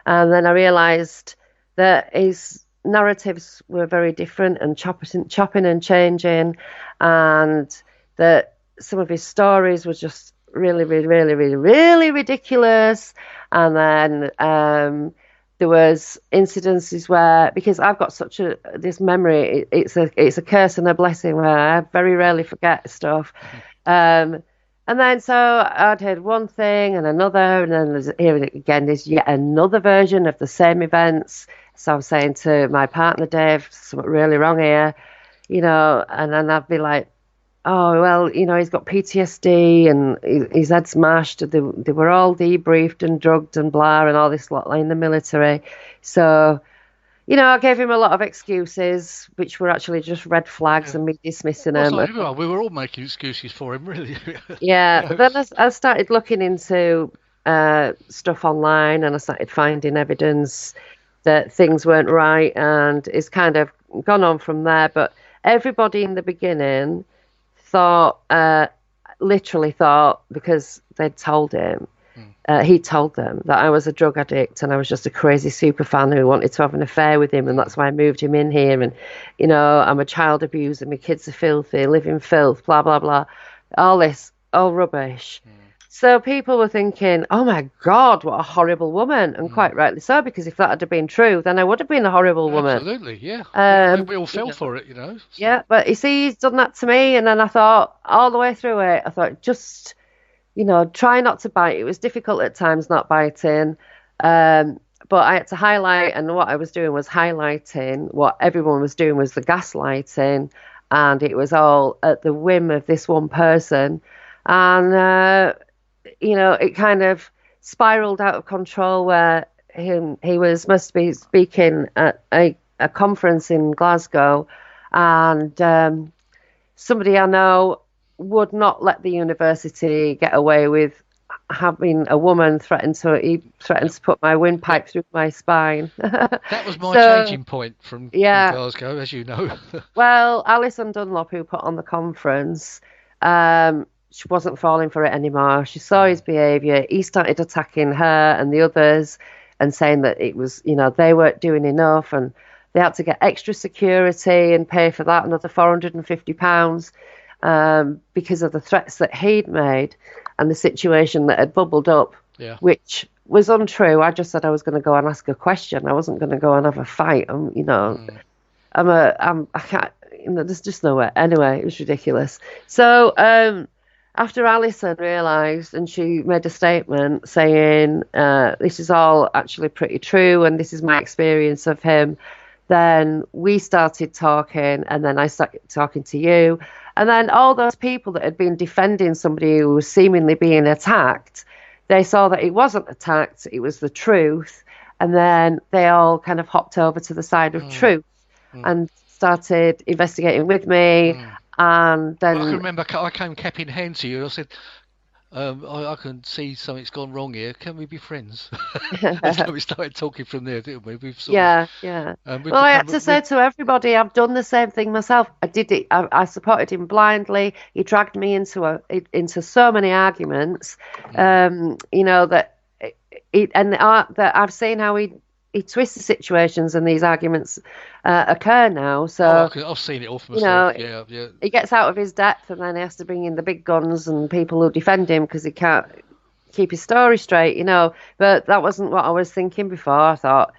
And then I realised that his narratives were very different and chopping and changing, and that some of his stories were just really, really, really, really, really ridiculous. And then there was incidences where, because I've got such a this memory, it's a curse and a blessing where I very rarely forget stuff. Um, and then so I'd heard one thing and another, and then here again there's yet another version of the same events. So I'm saying to my partner Dave, something really wrong here, and then I'd be like, oh, well, he's got PTSD and his head's smashed. They were all debriefed and drugged and blah and all this lot like in the military. So, I gave him a lot of excuses, which were actually just red flags and me dismissing Well, it's them. like everyone. We were all making excuses for him, really. Yeah, but then I started looking into stuff online and I started finding evidence that things weren't right, and it's kind of gone on from there. But everybody in the beginning thought, literally thought, because they'd told him, he told them that I was a drug addict and I was just a crazy super fan who wanted to have an affair with him, and that's why I moved him in here. And, I'm a child abuser, my kids are filthy, live in filth, blah, blah, blah. All this, all rubbish. So people were thinking, oh my God, what a horrible woman. And quite rightly so, because if that had been true, then I would have been a horrible woman. Absolutely, yeah. We all fell for it, So. Yeah, but you see, he's done that to me. And then I thought, all the way through it, I thought, just, try not to bite. It was difficult at times not biting. But I had to highlight, and what I was doing was highlighting. What everyone was doing was the gaslighting. And it was all at the whim of this one person. And, it kind of spiraled out of control where he was must be speaking at a conference in Glasgow, and somebody I know would not let the university get away with having a woman threaten to put my windpipe through my spine. That was my changing point from Glasgow, as you know. Well, Alison Dunlop, who put on the conference, she wasn't falling for it anymore. She saw his behaviour. He started attacking her and the others and saying that it was, they weren't doing enough and they had to get extra security and pay for that, another £450, because of the threats that he'd made and the situation that had bubbled up, which was untrue. I just said I was going to go and ask a question. I wasn't going to go and have a fight. I can't, there's just no way. Anyway, it was ridiculous. So, after Alison realised and she made a statement saying, this is all actually pretty true and this is my experience of him, then we started talking, and then I started talking to you. And then all those people that had been defending somebody who was seemingly being attacked, they saw that it wasn't attacked, it was the truth. And then they all kind of hopped over to the side of truth and started investigating with me. And then I can remember I came cap in hand to you and I said, I can see something's gone wrong here. Can we be friends? And so we started talking from there, didn't we? Yeah. Well, I had to say to everybody, I've done the same thing myself. I did it. I supported him blindly. He dragged me into so many arguments. That I've seen how he twists the situations and these arguments occur now. So I've seen it all for myself. Yeah. He gets out of his depth and then he has to bring in the big guns and people who defend him because he can't keep his story straight, But that wasn't what I was thinking before. I thought,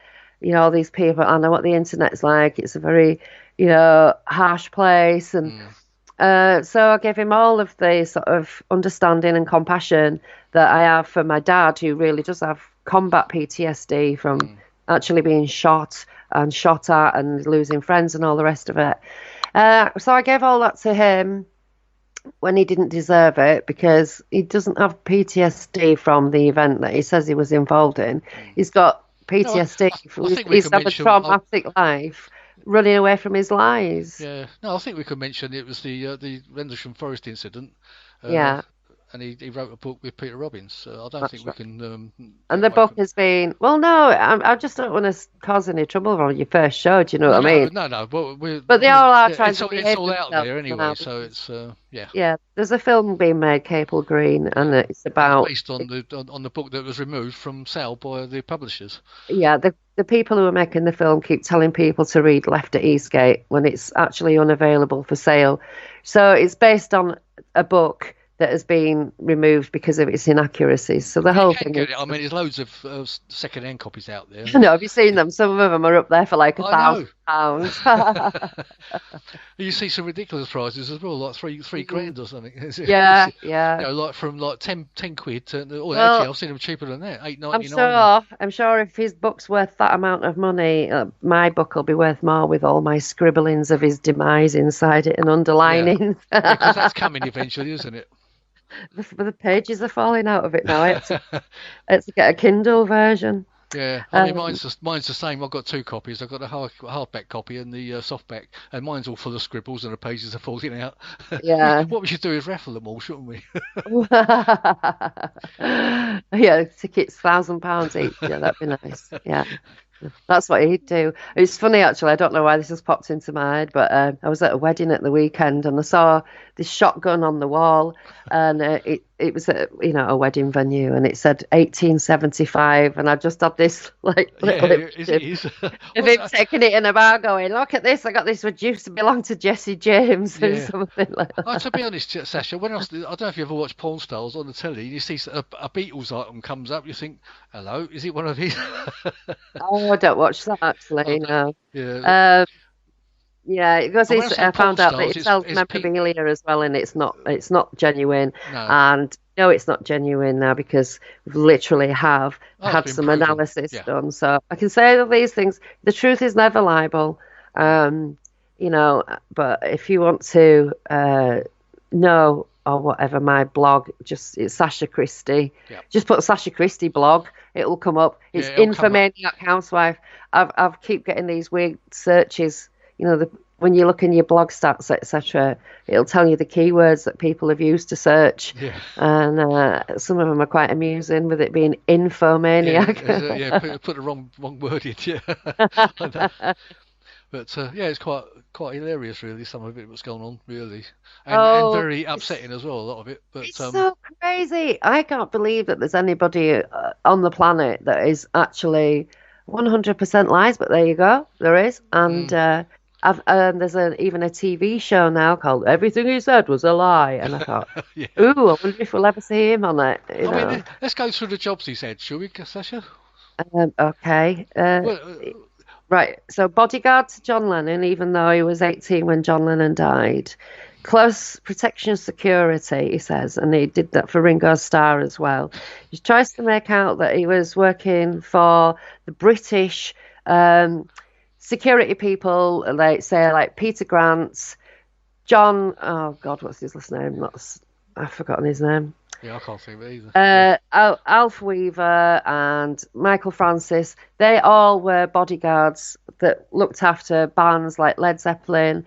all these people, I know what the internet's like. It's a very, harsh place. And so I gave him all of the sort of understanding and compassion that I have for my dad, who really does have combat PTSD from actually being shot at and losing friends and all the rest of it. So I gave all that to him when he didn't deserve it, because he doesn't have PTSD from the event that he says he was involved in. He's got PTSD. He's had a traumatic life, running away from his lies. Yeah. No, I think we could mention it was the Rendlesham Forest incident. And he wrote a book with Peter Robbins. So I don't think we can. And the book has been. Well, no, I just don't want to cause any trouble on your first show. Do you know what I mean? No. But they all are trying to. It's all out there anyway. So it's yeah. Yeah, there's a film being made, Capel Green, and it's about based on the book that was removed from sale by the publishers. Yeah, the people who are making the film keep telling people to read Left at Eastgate when it's actually unavailable for sale. So it's based on a book that has been removed because of its inaccuracies. So the Well, you whole can thing get is. it. I mean, there's loads of second-hand copies out there. I know, have you seen them? Some of them are up there for like I know. £1,000. You see some ridiculous prices as well, like three grand or something. Yeah, yeah. Like from like 10 quid to, oh, actually, Well, I've seen them cheaper than that, I'm 8.99. sure. I'm sure if his book's worth that amount of money, my book will be worth more with all my scribblings of his demise inside it and Yeah, underlinings. yeah, because that's coming eventually, isn't it? The pages are falling out of it now. I had to get a Kindle version. Yeah, I mean, Um, mine's the same. I've got two copies. I've got the hardback copy and the softback, and mine's all full of scribbles and the pages are falling out. yeah. What we should do is raffle them all, shouldn't we? Yeah, tickets £1,000 each. Yeah, that'd be nice. Yeah. That's what he'd do. It's funny, actually. I don't know why this has popped into my head, but I was at a wedding at the weekend and I saw this shotgun on the wall, and it was at a wedding venue, and it said 1875, and I just had this like Yeah, little it is. of him taking it in a bar, going, "Look at this! I got this. What used to belong to Jesse James," or Yeah. something like Oh, that. to be honest, Sasha, I don't know if you ever watch Porn Stars on the telly, and you see a Beatles item comes up, you think, hello, is it one of these? Oh, I don't watch that Oh, actually. No. yeah. Um, Yeah, because And when I say I Porn found out that Stars, it sells it's Pete. memorabilia as well, and it's not genuine. No. And no, it's not genuine now because we literally have Oh, it's had been some proven. analysis Yeah. done. So I can say all these things. The truth is never liable. Um, but if you want to know or whatever, my blog, it's Sacha Christie. Yeah. Just put Sacha Christie blog, it'll come up. It's Yeah, it'll come up. Infomaniac Housewife. I've keep getting these weird searches. When you look in your blog stats, etc., it'll tell you the keywords that people have used to search, Yeah. and some of them are quite amusing, with it being Yeah, infomaniac. put the wrong word in. Yeah, I know. But yeah, it's quite hilarious, really. Some of it, what's going on, really, and Oh, very it's upsetting as well. A lot of it, but it's so crazy. I can't believe that there's anybody on the planet that is actually 100% lies, but there you go, there is. And mm, there's even a TV show now called Everything He Said Was a Lie, and I thought, yeah. ooh, I wonder if we'll ever see him on it. I mean, let's go through the jobs he's had, shall we, Sasha? Okay. Well, Right. So bodyguard to John Lennon, even though he was 18 when John Lennon died. Close protection security, he says, and he did that for Ringo Starr as well. He tries to make out that he was working for the British security people, like say like Peter Grant, John. Oh God, what's his last name? I've forgotten his name. yeah, I can't think of it either. Yeah. Alf Weaver and Michael Francis, they all were bodyguards that looked after bands like Led Zeppelin,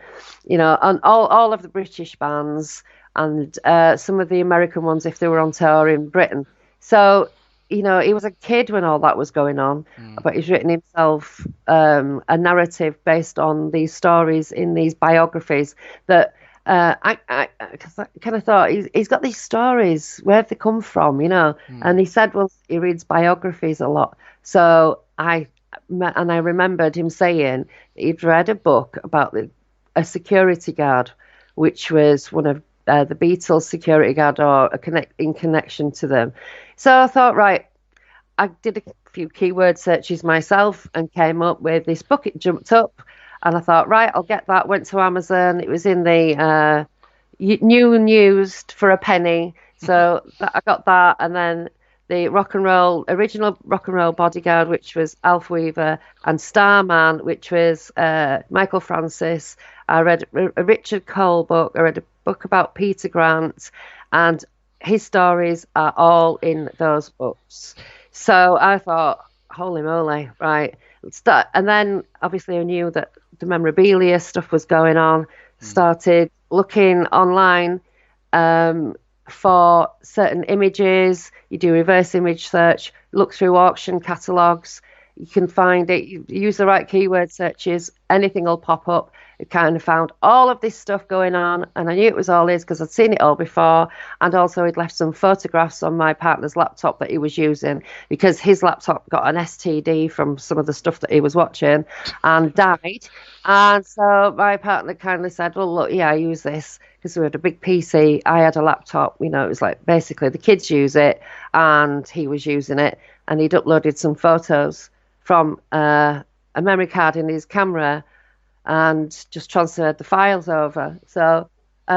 and all of the British bands, and some of the American ones if they were on tour in Britain. So, he was a kid when all that was going on, but he's written himself a narrative based on these stories in these biographies that I kind of thought he's got these stories. Where have they come from? And he said, well, he reads biographies a lot. So I remembered him saying that he'd read a book about a security guard, which was one of the Beatles' security guard, or in connection to them. So I thought, right, I did a few keyword searches myself and came up with this book. It jumped up. And I thought, right, I'll get that. Went to Amazon. It was in the new and used for a penny. So I got that. And then the original rock and roll bodyguard, which was Alf Weaver, and Starman, which was Michael Francis. I read a Richard Cole book. I read a book about Peter Grant, and his stories are all in those books. So I thought, holy moly, right. And then obviously I knew that the memorabilia stuff was going on. Started looking online for certain images. You do reverse image search, look through auction catalogues. You can find it. You use the right keyword searches, anything will pop up. I kind of found all of this stuff going on, and I knew it was all his because I'd seen it all before. And also, he'd left some photographs on my partner's laptop that he was using, because his laptop got an STD from some of the stuff that he was watching and died. And so my partner kindly said, well, look, yeah, I use this because we had a big PC. I had a laptop, it was like basically the kids use it and he was using it and he'd uploaded some photos from a memory card in his camera and just transferred the files over. So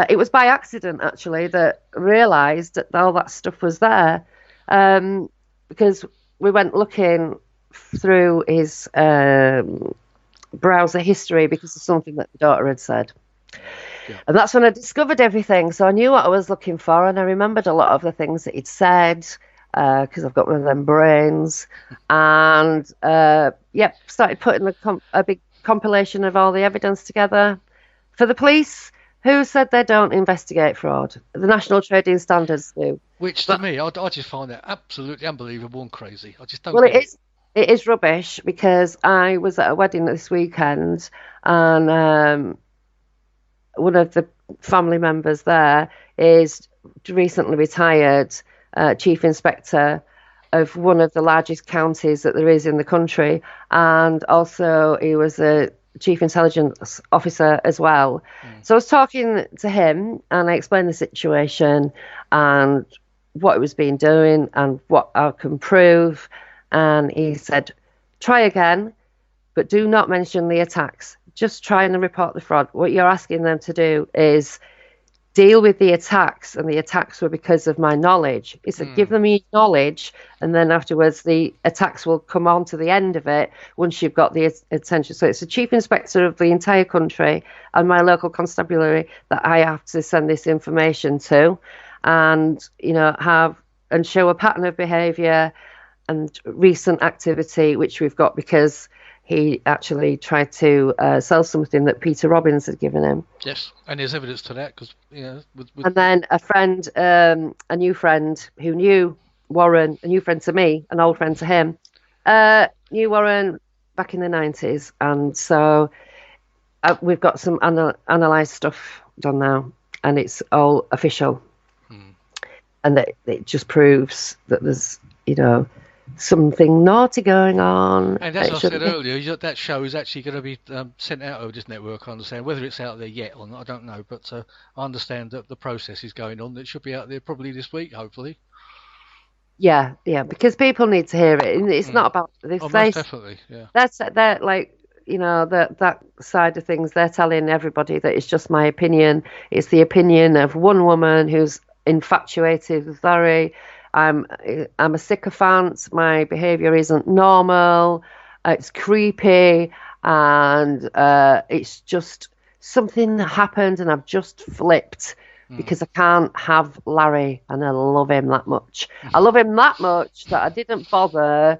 it was by accident, actually, that I realised that all that stuff was there because we went looking through his browser history because of something that the daughter had said. Yeah. And that's when I discovered everything. So I knew what I was looking for, and I remembered a lot of the things that he'd said because I've got one of them brains. And started putting a big compilation of all the evidence together for the police, who said they don't investigate fraud. The National Trading Standards do. Which to me, I just find that absolutely unbelievable and crazy. I just don't. Well, it is rubbish because I was at a wedding this weekend and one of the family members there is recently retired chief inspector of one of the largest counties that there is in the country, and also he was a chief intelligence officer as well. So I was talking to him and I explained the situation and what he was been doing and what I can prove. And he said, try again, but do not mention the attacks. Just try and report the fraud. What you're asking them to do is deal with the attacks, and the attacks were because of my knowledge. He said, give them your knowledge, and then afterwards the attacks will come on to the end of it once you've got the attention. So it's the chief inspector of the entire country and my local constabulary that I have to send this information to and, have and show a pattern of behaviour and recent activity, which we've got because he actually tried to sell something that Peter Robbins had given him. Yes, and there's evidence to that because And then a friend, a new friend who knew Warren, a new friend to me, an old friend to him, knew Warren back in the 90s, and so we've got some analysed stuff done now, and it's all official, and that it just proves that there's something naughty going on. And as I said earlier, that show is actually going to be sent out over this network, I understand. Whether it's out there yet or not, I don't know. But I understand that the process is going on. It should be out there probably this week, hopefully. Yeah, because people need to hear it. It's not about this. Oh, most definitely, yeah. They're like, that side of things. They're telling everybody that it's just my opinion. It's the opinion of one woman who's infatuated with Larry. I'm a sycophant. My behaviour isn't normal. It's creepy, and it's just something that happened, and I've just flipped because I can't have Larry, and I love him that much. I love him that much that I didn't bother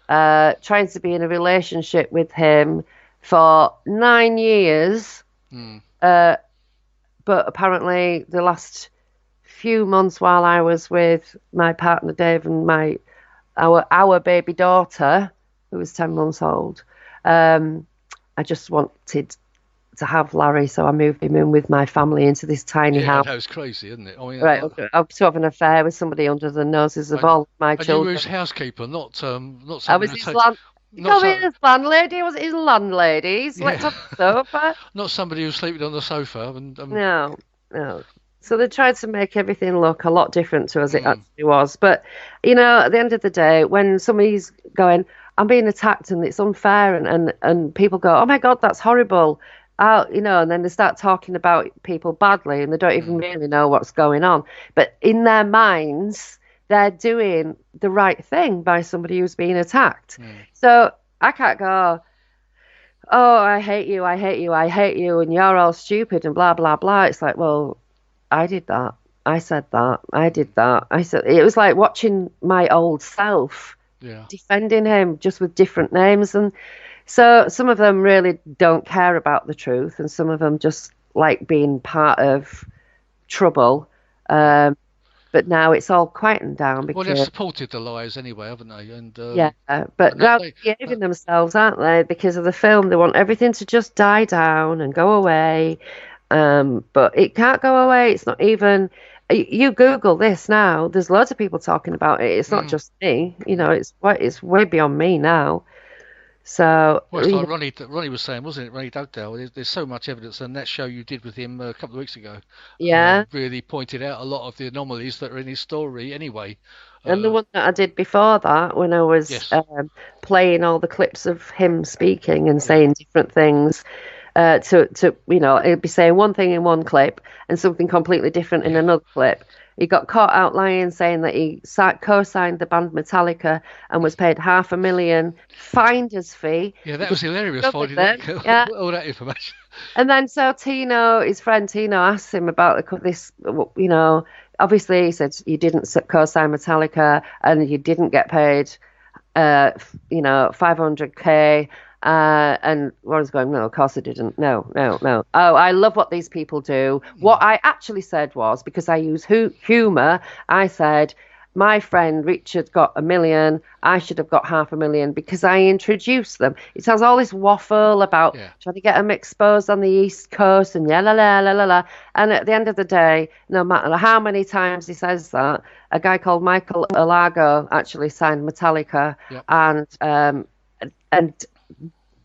trying to be in a relationship with him for 9 years. But apparently, the last few months while I was with my partner Dave and our baby daughter, who was 10 months old, I just wanted to have Larry, so I moved him in with my family into this tiny house. That was crazy, isn't it? I mean, right, up to have an affair with somebody under the noses of all my children. You were his housekeeper, not somebody. I was his landlady. I was his landlady. He slept on the sofa. Not somebody who's sleeping on the sofa. No. So they tried to make everything look a lot different to as it actually was. But, at the end of the day, when somebody's going, I'm being attacked and it's unfair, and people go, oh my God, that's horrible. And then they start talking about people badly and they don't even really know what's going on. But in their minds, they're doing the right thing by somebody who's being attacked. So I can't go, oh, I hate you, and you're all stupid and blah, blah, blah. It's like, well, I did that. I said that. I did that. It was like watching my old self defending him just with different names. And so some of them really don't care about the truth, and some of them just like being part of trouble. But now it's all quietened down. Because, they've supported the lies anyway, haven't they? And but now they're behaving themselves, aren't they? Because of the film, they want everything to just die down and go away. But it can't go away. It's not even. You Google this now. There's loads of people talking about it. It's not just me. It's way beyond me now. So, Well, it's like Ronnie was saying, wasn't it? Ronnie Dugdale. There's so much evidence, and that show you did with him a couple of weeks ago yeah. really pointed out a lot of the anomalies that are in his story. Anyway, And the one that I did before that, when I was yes, playing all the clips of him speaking and yeah, saying different things, to it'd be saying one thing in one clip and something completely different in yeah, another clip. He got caught out lying, saying that he co-signed the band Metallica and was paid $500,000 finder's fee yeah. That because was he hilarious discovered finding them. that Yeah. all that information. And then so Tino, his friend Tino, asked him about this. Obviously he said you didn't co-sign Metallica and you didn't get paid, 500K. And Warren's going, no, of course I didn't. No, no, no. Oh, I love what these people do. What I actually said was, because I use humour, I said, my friend Richard got 1 million. I should have got $500,000 because I introduced them. It sounds all this waffle about Yeah, trying to get them exposed on the East Coast and yeah, la, la, la, la, la. And at the end of the day, no matter how many times he says that, a guy called Michael Alago actually signed Metallica, yep. and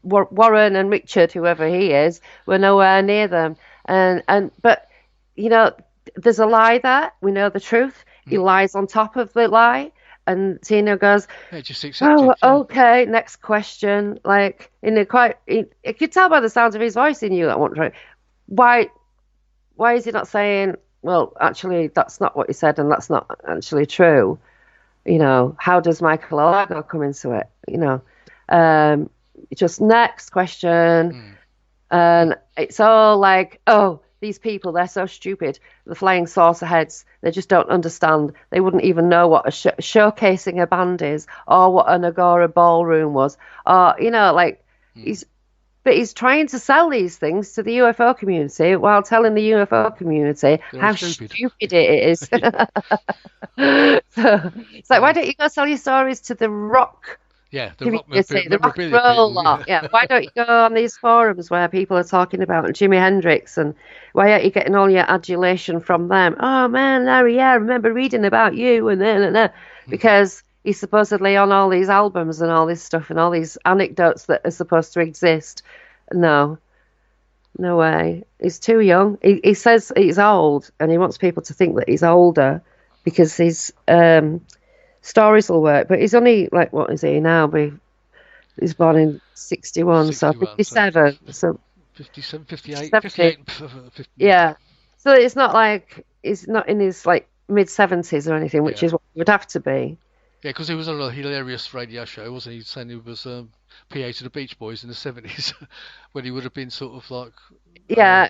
Warren and Richard, whoever he is, were nowhere near them. But there's a lie there. We know the truth. He lies on top of the lie, and Tina goes, Yeah, just accept "Oh, it. Yeah. okay, next question." Like you could tell by the sound of his voice he knew that one. Right? Why is he not saying, "Well, actually, that's not what he said, and that's not actually true"? How does Michael Alago come into it? Just next question. And it's all like, oh, these people, they're so stupid. The flying saucer heads, they just don't understand. They wouldn't even know what showcasing a band is or what an Agora ballroom was. Or, he's trying to sell these things to the UFO community while telling the UFO community They're all how stupid. stupid it is. So, it's like, why don't you go sell your stories to the rock Yeah, the community, the rock and memorabilia roll people. lot? Yeah, why don't you go on these forums where people are talking about Jimi Hendrix, and why aren't you getting all your adulation from them? Oh man, Larry, yeah, I remember reading about you and then. Because he's supposedly on all these albums and all this stuff and all these anecdotes that are supposed to exist. No, no way. He's too young. He says he's old, and he wants people to think that he's older because his stories will work. But he's only, like, what is he now? He's born in 61, so 57. So 57, 58, 70. 58. Yeah. So it's not like he's not in his like mid-70s or anything, which Yeah. is what he would have to be. Yeah, because he was on a hilarious radio show, wasn't he? Saying he was PA to the Beach Boys in the 70s, when he would have been sort of like. Yeah.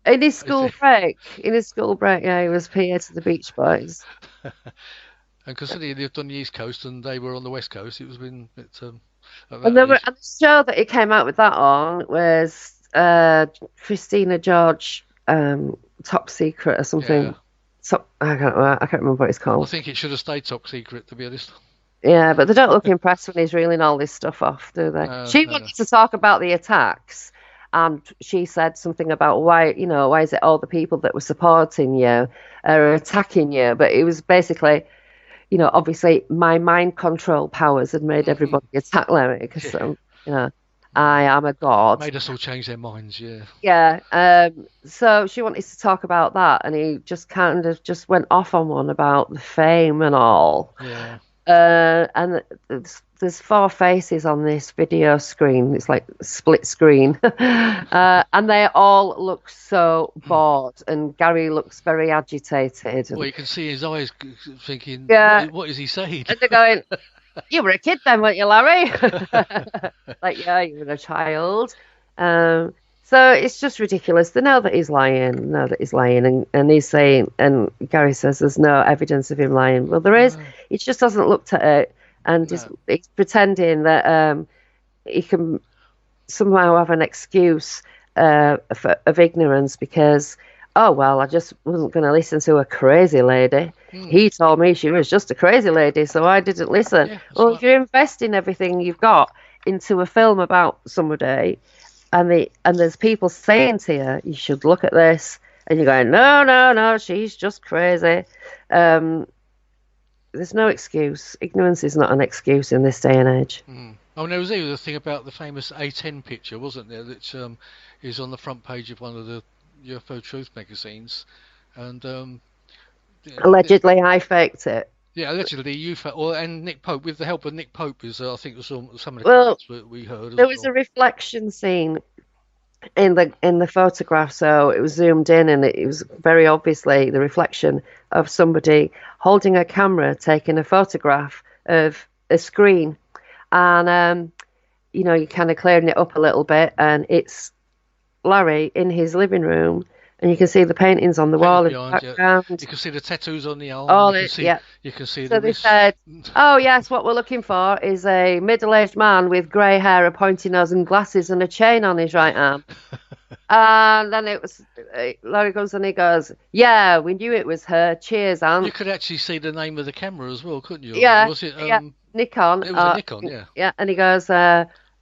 In his school break, yeah, he was PA to the Beach Boys. And considering he lived on the East Coast and they were on the West Coast, it was been at that And age. the show that he came out with that on was Christina George, Top Secret or something. Yeah. I can't remember what it's I called. think it should have stayed top secret, to be honest. Yeah, but they don't look impressed when he's reeling all this stuff off, do they? She wanted to talk about the attacks, and she said something about why is it all the people that were supporting you are attacking you? But it was basically, obviously my mind control powers had made everybody attack Larry because, I am a god. Made us all change their minds, yeah. Yeah. So she wanted to talk about that, and he just kind of just went off on one about the fame and all. Yeah. And there's 4 faces on this video screen. It's like split screen. And they all look so bored, and Gary looks very agitated. Well, you can see his eyes thinking, Yeah. what is he saying? And they're going, you were a kid then, weren't you, Larry? Like, yeah, you were a child. So it's just ridiculous. They know that he's lying, and he's saying, and Gary says there's no evidence of him lying. Well, there is. He just hasn't looked at it, and he's pretending that he can somehow have an excuse of ignorance because, oh, well, I just wasn't going to listen to a crazy lady. He told me she was just a crazy lady, so I didn't listen. Yeah, well, right. if you're investing everything you've got into a film about somebody, and there's people saying to you, you should look at this, and you're going, no, she's just crazy. There's no excuse. Ignorance is not an excuse in this day and age. Oh, and there was even the thing about the famous A10 picture, wasn't there? That is on the front page of one of the UFO Truth magazines, and Allegedly, I faked it. yeah, allegedly UFO, and Nick Pope, with the help of Nick Pope, is I think was some of the Well, comments we heard as there was well. a reflection seen in the photograph, so it was zoomed in, and it was very obviously the reflection of somebody holding a camera taking a photograph of a screen, and you kind of clearing it up a little bit, and it's Larry in his living room, and you can see the paintings on the Painters wall in the behind you. background. You can see the tattoos on the arm. All it, yeah. You can see the So they wrist. said, "Oh yes, what we're looking for is a middle-aged man with grey hair, a pointy nose, and glasses, and a chain on his right arm." And then it was Larry comes and he goes, "Yeah, we knew it was her. Cheers, You Aunt." could actually see the name of the camera as well, couldn't you? On it Yeah, was it? yeah, Nikon. It was a Nikon, yeah. Yeah, and he goes,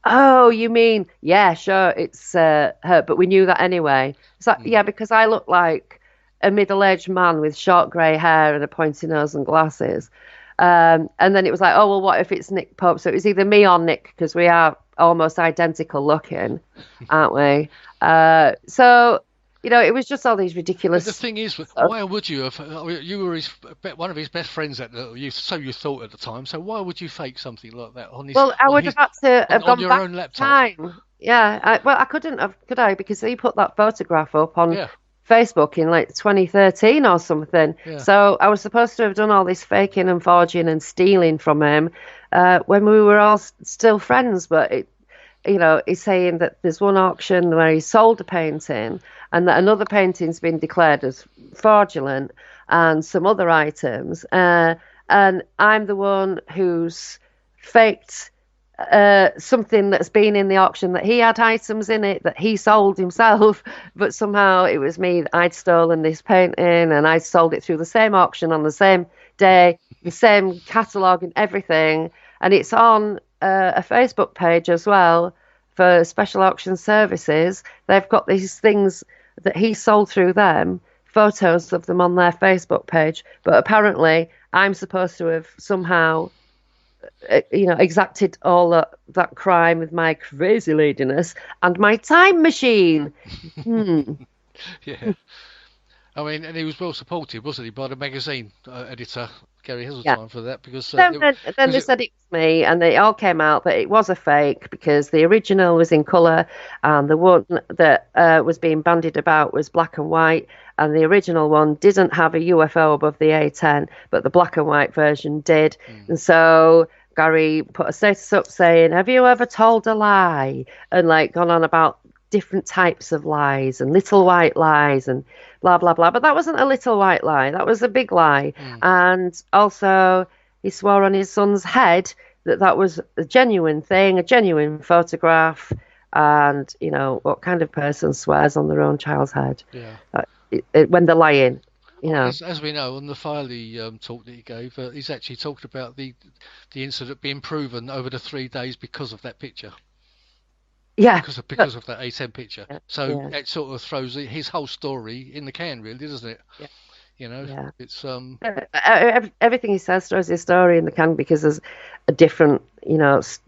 "Oh, you mean yeah, sure, it's her, but we knew that anyway." So Mm. yeah, because I look like a middle-aged man with short grey hair and a pointy nose and glasses. And then it was like, oh well, what if it's Nick Pope? So it was either me or Nick because we are almost identical looking, aren't we? So it was just all these But the ridiculous. thing is, why would you have? You were one of his best friends so you thought at the time. So why would you fake something like that Well, I would have had to have on gone your back own in laptop? time. Yeah, well, I couldn't have, could I? Because he put that photograph up on Yeah, Facebook in like 2013 or something. yeah. So I was supposed to have done all this faking and forging and stealing from him when we were all still friends. But he's saying that there's one auction where he sold a painting and that another painting's been declared as fraudulent and some other items. And I'm the one who's faked something that's been in the auction that he had items in it that he sold himself, but somehow it was me that I'd stolen this painting and I sold it through the same auction on the same day, the same catalogue and everything. And it's on a Facebook page as well for Special Auction Services. They've got these things that he sold through them, photos of them on their Facebook page, but apparently I'm supposed to have somehow exacted all that crime with my crazy ladiness and my time machine. Hmm. Yeah. I mean, and he was well supported, wasn't he, by the magazine editor Gary Yeah. Heseltine for that because Then they it, said it was me, and it all came out that it was a fake because the original was in colour, and the one that was being bandied about was black and white, and the original one didn't have a UFO above the A10, but the black and white version did. And so Gary put a status up saying, "Have you ever told a lie?" and like gone on about different types of lies and little white lies and blah blah blah. But that wasn't a little white lie; that was a big lie. And also, he swore on his son's head that that was a genuine thing, a genuine photograph. And what kind of person swears on their own child's head yeah. when they're lying? As we know, on the Filey talk that he gave, he's actually talked about the incident being proven over the 3 days because of that picture, Yeah, because of that A10 picture. yeah, So yeah, it sort of throws his whole story in the can, really, doesn't it? yeah. Yeah. It's Everything he says throws his story in the can because there's a different,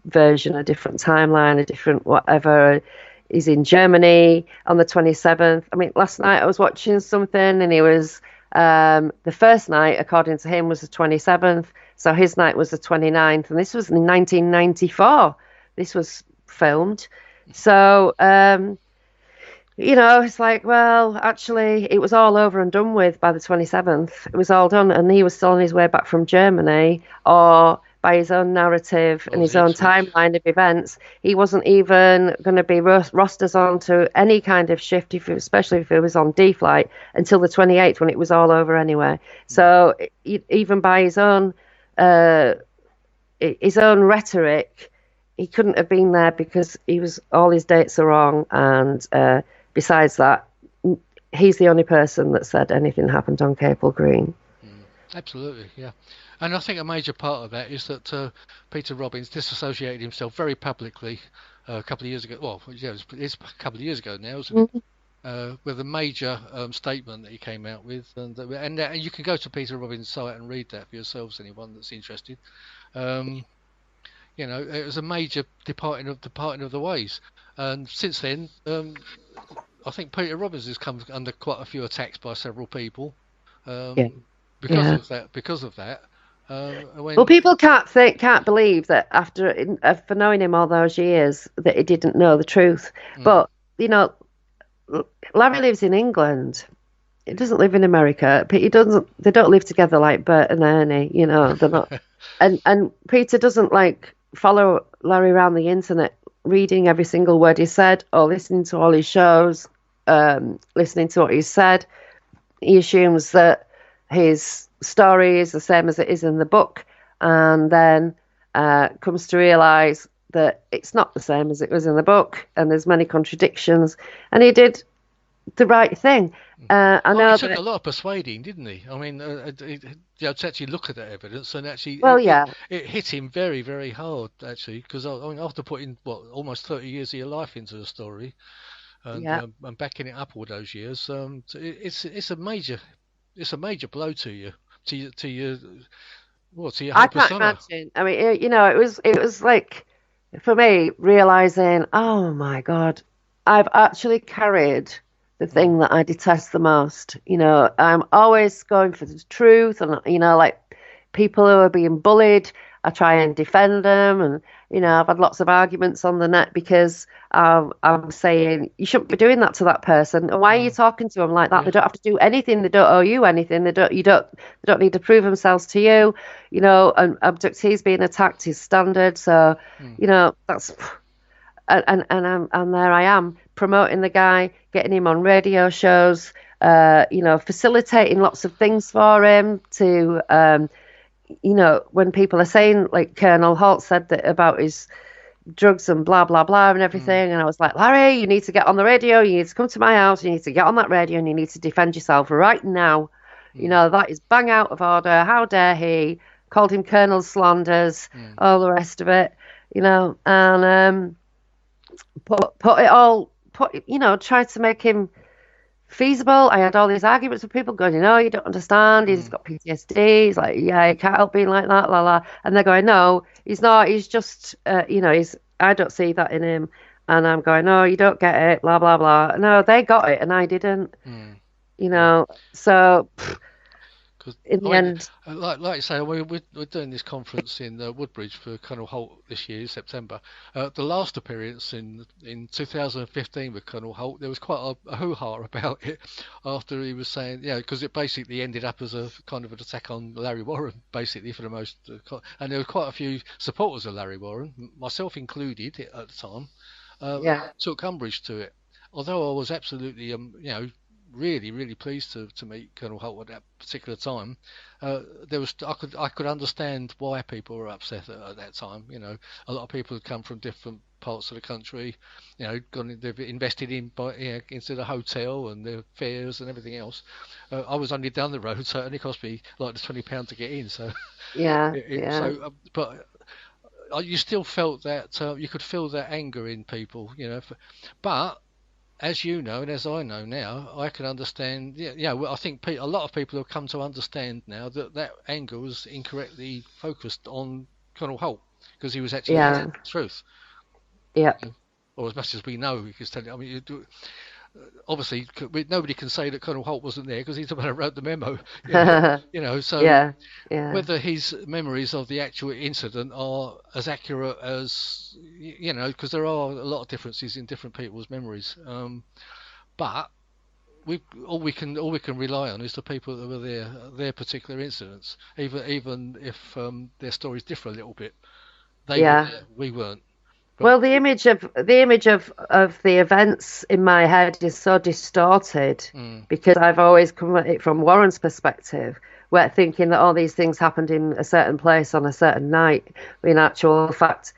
version, a different timeline, a different whatever. He's in Germany on the 27th. I mean, last night I was watching something and he was, the first night, according to him, was the 27th. So his night was the 29th. And this was in 1994. This was filmed. So, it's like, well, actually, it was all over and done with by the 27th. It was all done, and he was still on his way back from Germany, or by his own narrative and his own timeline of events, he wasn't even going to be rostered onto any kind of shift, especially if it was on D flight, until the 28th when it was all over anyway. So even by his own rhetoric, he couldn't have been there because all his dates are wrong, and besides that, he's the only person that said anything happened on Capel Green. Absolutely, yeah. And I think a major part of that is that Peter Robbins disassociated himself very publicly a couple of years ago. Well, yeah, it's a couple of years ago now, isn't it? With a major statement that he came out with, and you can go to Peter Robbins' site and read that for yourselves, anyone that's interested. You know, it was a major departing of the ways. And since then, I think Peter Robbins has come under quite a few attacks by several people, Yeah. um, because Yeah. of that. Because of that, Well, when people can't believe that after for knowing him all those years that he didn't know the truth. mm, But you know, Larry lives in England. He doesn't live in America. He doesn't. They don't live together like Bert and Ernie. You know, they're not. And Peter doesn't like follow Larry around the internet, reading every single word he said or listening to all his shows, listening to what he said. He assumes that his story is the same as it is in the book, and then comes to realise that it's not the same as it was in the book, and there's many contradictions. And he did the right thing. I well, he know took that. a lot of persuading, didn't he? I mean, to actually look at that evidence, and actually Well, yeah, it hit him very, very hard, actually, because I mean, after putting what almost 30 years of your life into the story, yeah. and backing it up all those years, it's a major blow to you, to your to your I whole can't persona. imagine. I mean, you know, it was like for me realizing, oh my God, I've actually carried the Mm, thing that I detest the most. You know, I'm always going for the truth, and you know, like people who are being bullied, I try and defend them, and you know, I've had lots of arguments on the net because I'm saying you shouldn't be doing that to that person. And why are you mm, talking to them like that? yeah. They don't have to do anything. They don't owe you anything. They don't need to prove themselves to you. You know, and abductees being attacked is standard. So, Mm, you know, that's and there I am promoting the guy, getting him on radio shows, you know, facilitating lots of things for him to, you know, when people are saying like Colonel Holt said that about his drugs and blah blah blah and mm, everything, and I was like, Larry, you need to get on the radio, you need to come to my house, you need to get on that radio, and you need to defend yourself right now. You mm, know, that is bang out of order. How dare he? Called him Colonel Slanders, mm, all the rest of it, you know, and put it all, you know, tried to make him feasible. I had all these arguments with people going, no, you don't understand. He's mm. got PTSD. He's like, yeah, he can't help being like that, la la. And they're going, no, he's not. He's just, you know, I don't see that in him. And I'm going, no, you don't get it, blah blah blah. No, they got it, and I didn't. Mm. You Yeah. know, so Because in I the mean, end, like you say, we're doing this conference in Woodbridge for Colonel Holt this year, September. The last appearance in 2015 with Colonel Holt, there was quite a hoo-ha about it after he was saying, yeah, because it basically ended up as a kind of an attack on Larry Warren, basically for the most, and there were quite a few supporters of Larry Warren, myself included at the time, yeah, took umbrage to it. Although I was absolutely, you know, really, really pleased to meet Colonel Holt at that particular time. There was I could understand why people were upset at that time. You know, a lot of people had come from different parts of the country. You know, they've invested in into the hotel and their fares and everything else. I was only down the road, so it only cost me like the £20 to get in. So, yeah, yeah, but you still felt that you could feel that anger in people. You know, but as you know, and as I know now, I can understand. Yeah, yeah. Well, I think a lot of people have come to understand now that that anger was incorrectly focused on Colonel Holt because he was actually telling yeah, the truth, yeah. or as much as we know, he was telling. I mean, obviously, nobody can say that Colonel Holt wasn't there because he's the one who wrote the memo. You know. So Yeah, yeah, whether his memories of the actual incident are as accurate as because there are a lot of differences in different people's memories. But we all we can rely on is the people that were there, their particular incidents. Even if their stories differ a little bit, they were yeah. there, we weren't. But Well, the image of the events in my head is so distorted mm, because I've always come at it from Warren's perspective, where thinking that all these things happened in a certain place on a certain night. In actual fact,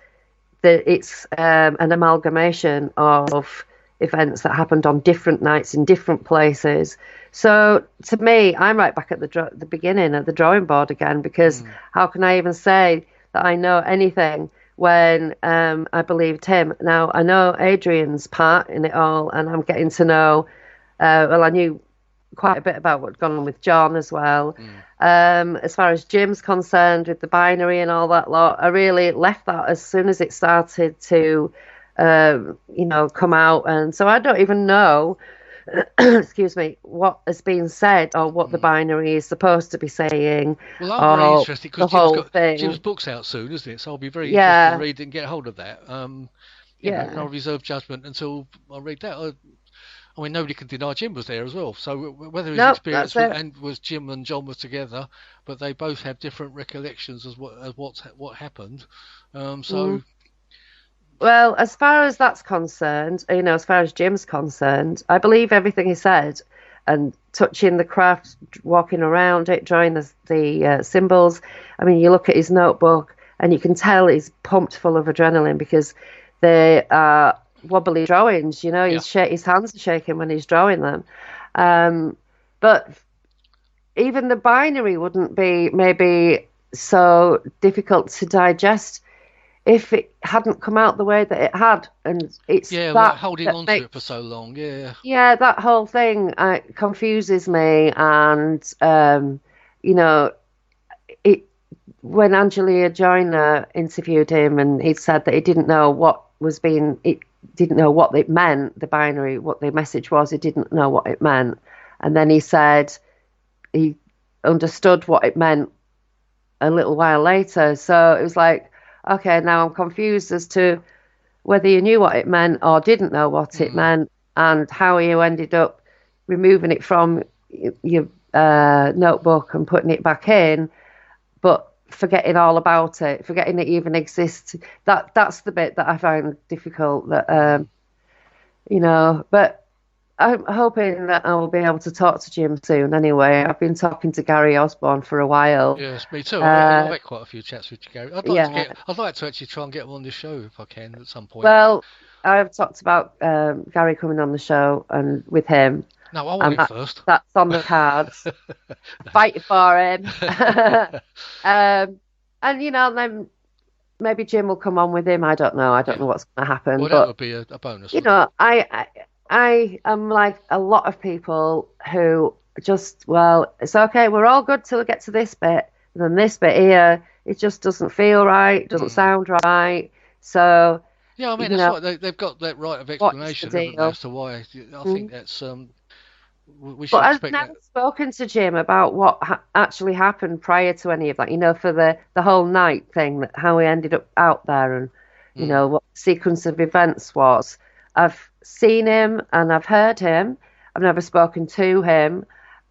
that it's an amalgamation of events that happened on different nights in different places. So to me, I'm right back at the beginning, at the drawing board again, because mm, how can I even say that I know anything when I believed him? Now I know Adrian's part in it all, and I'm getting to know. Well, I knew quite a bit about what's gone on with John as well. Mm. As far as Jim's concerned, with the binary and all that lot, I really left that as soon as it started to, come out. And so I don't even know, excuse me, what has been said or what the binary is supposed to be saying Well, I'm very or interested the because whole Jim's thing. book's out soon, isn't it? So I'll be very interested to Yeah, read it and get hold of that. And yeah. I'll reserve judgment until I read that. I mean, nobody can deny Jim was there as well. So whether his Nope, that's experience it. was Jim and John was together, but they both have different recollections what happened. Mm. So Well, as far as that's concerned, as far as Jim's concerned, I believe everything he said, and touching the craft, walking around it, drawing the symbols. I mean, you look at his notebook, and you can tell he's pumped full of adrenaline because they are wobbly drawings. yeah, His hands are shaking when he's drawing them. But even the binary wouldn't be maybe so difficult to digest if it hadn't come out the way that it had. And it's yeah, like that holding that on to it for makes, so long. Yeah, yeah, that whole thing confuses me. And, you know, it, when Angelia Joyner interviewed him and he said that he didn't know it didn't know what it meant, the binary, what the message was, he didn't know what it meant. And then he said he understood what it meant a little while later. So it was like, okay, now I'm confused as to whether you knew what it meant or didn't know what it mm, meant, and how you ended up removing it from your notebook and putting it back in, but forgetting all about it, forgetting it even exists. That's the bit that I find difficult. That mm. but I'm hoping that I will be able to talk to Jim soon. Anyway, I've been talking to Gary Osborne for a while. Yes, me too. I've Uh, had quite a few chats with you, Gary. yeah. I'd like to actually try and get him on this show if I can at some point. Well, I've talked about Gary coming on the show and with him, No, I want and him first. that's on the cards. No. Fighting for him. And then maybe Jim will come on with him. I don't know. I don't Yeah. know what's going to happen. Well, that But would be a bonus, wouldn't it? I am like a lot of people who just, well, it's okay. We're all good till we get to this bit. And then this bit here, it just doesn't feel right. Doesn't Mm. sound right. So, Yeah, I mean you that's know, right. They've got that right of what is the explanation, haven't they, deal? as to why? I think Mm. that's we But should I've expect never that. spoken to Jim about what actually happened prior to any of that. For the whole night thing, how he ended up out there, and Mm. what the sequence of events was. I've seen him and I've heard him. I've never spoken to him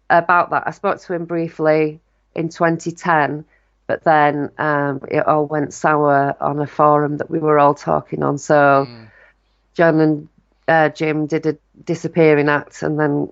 about that. I spoke to him briefly in 2010, but then it all went sour on a forum that we were all talking on. So Mm. John and Jim did a disappearing act, and then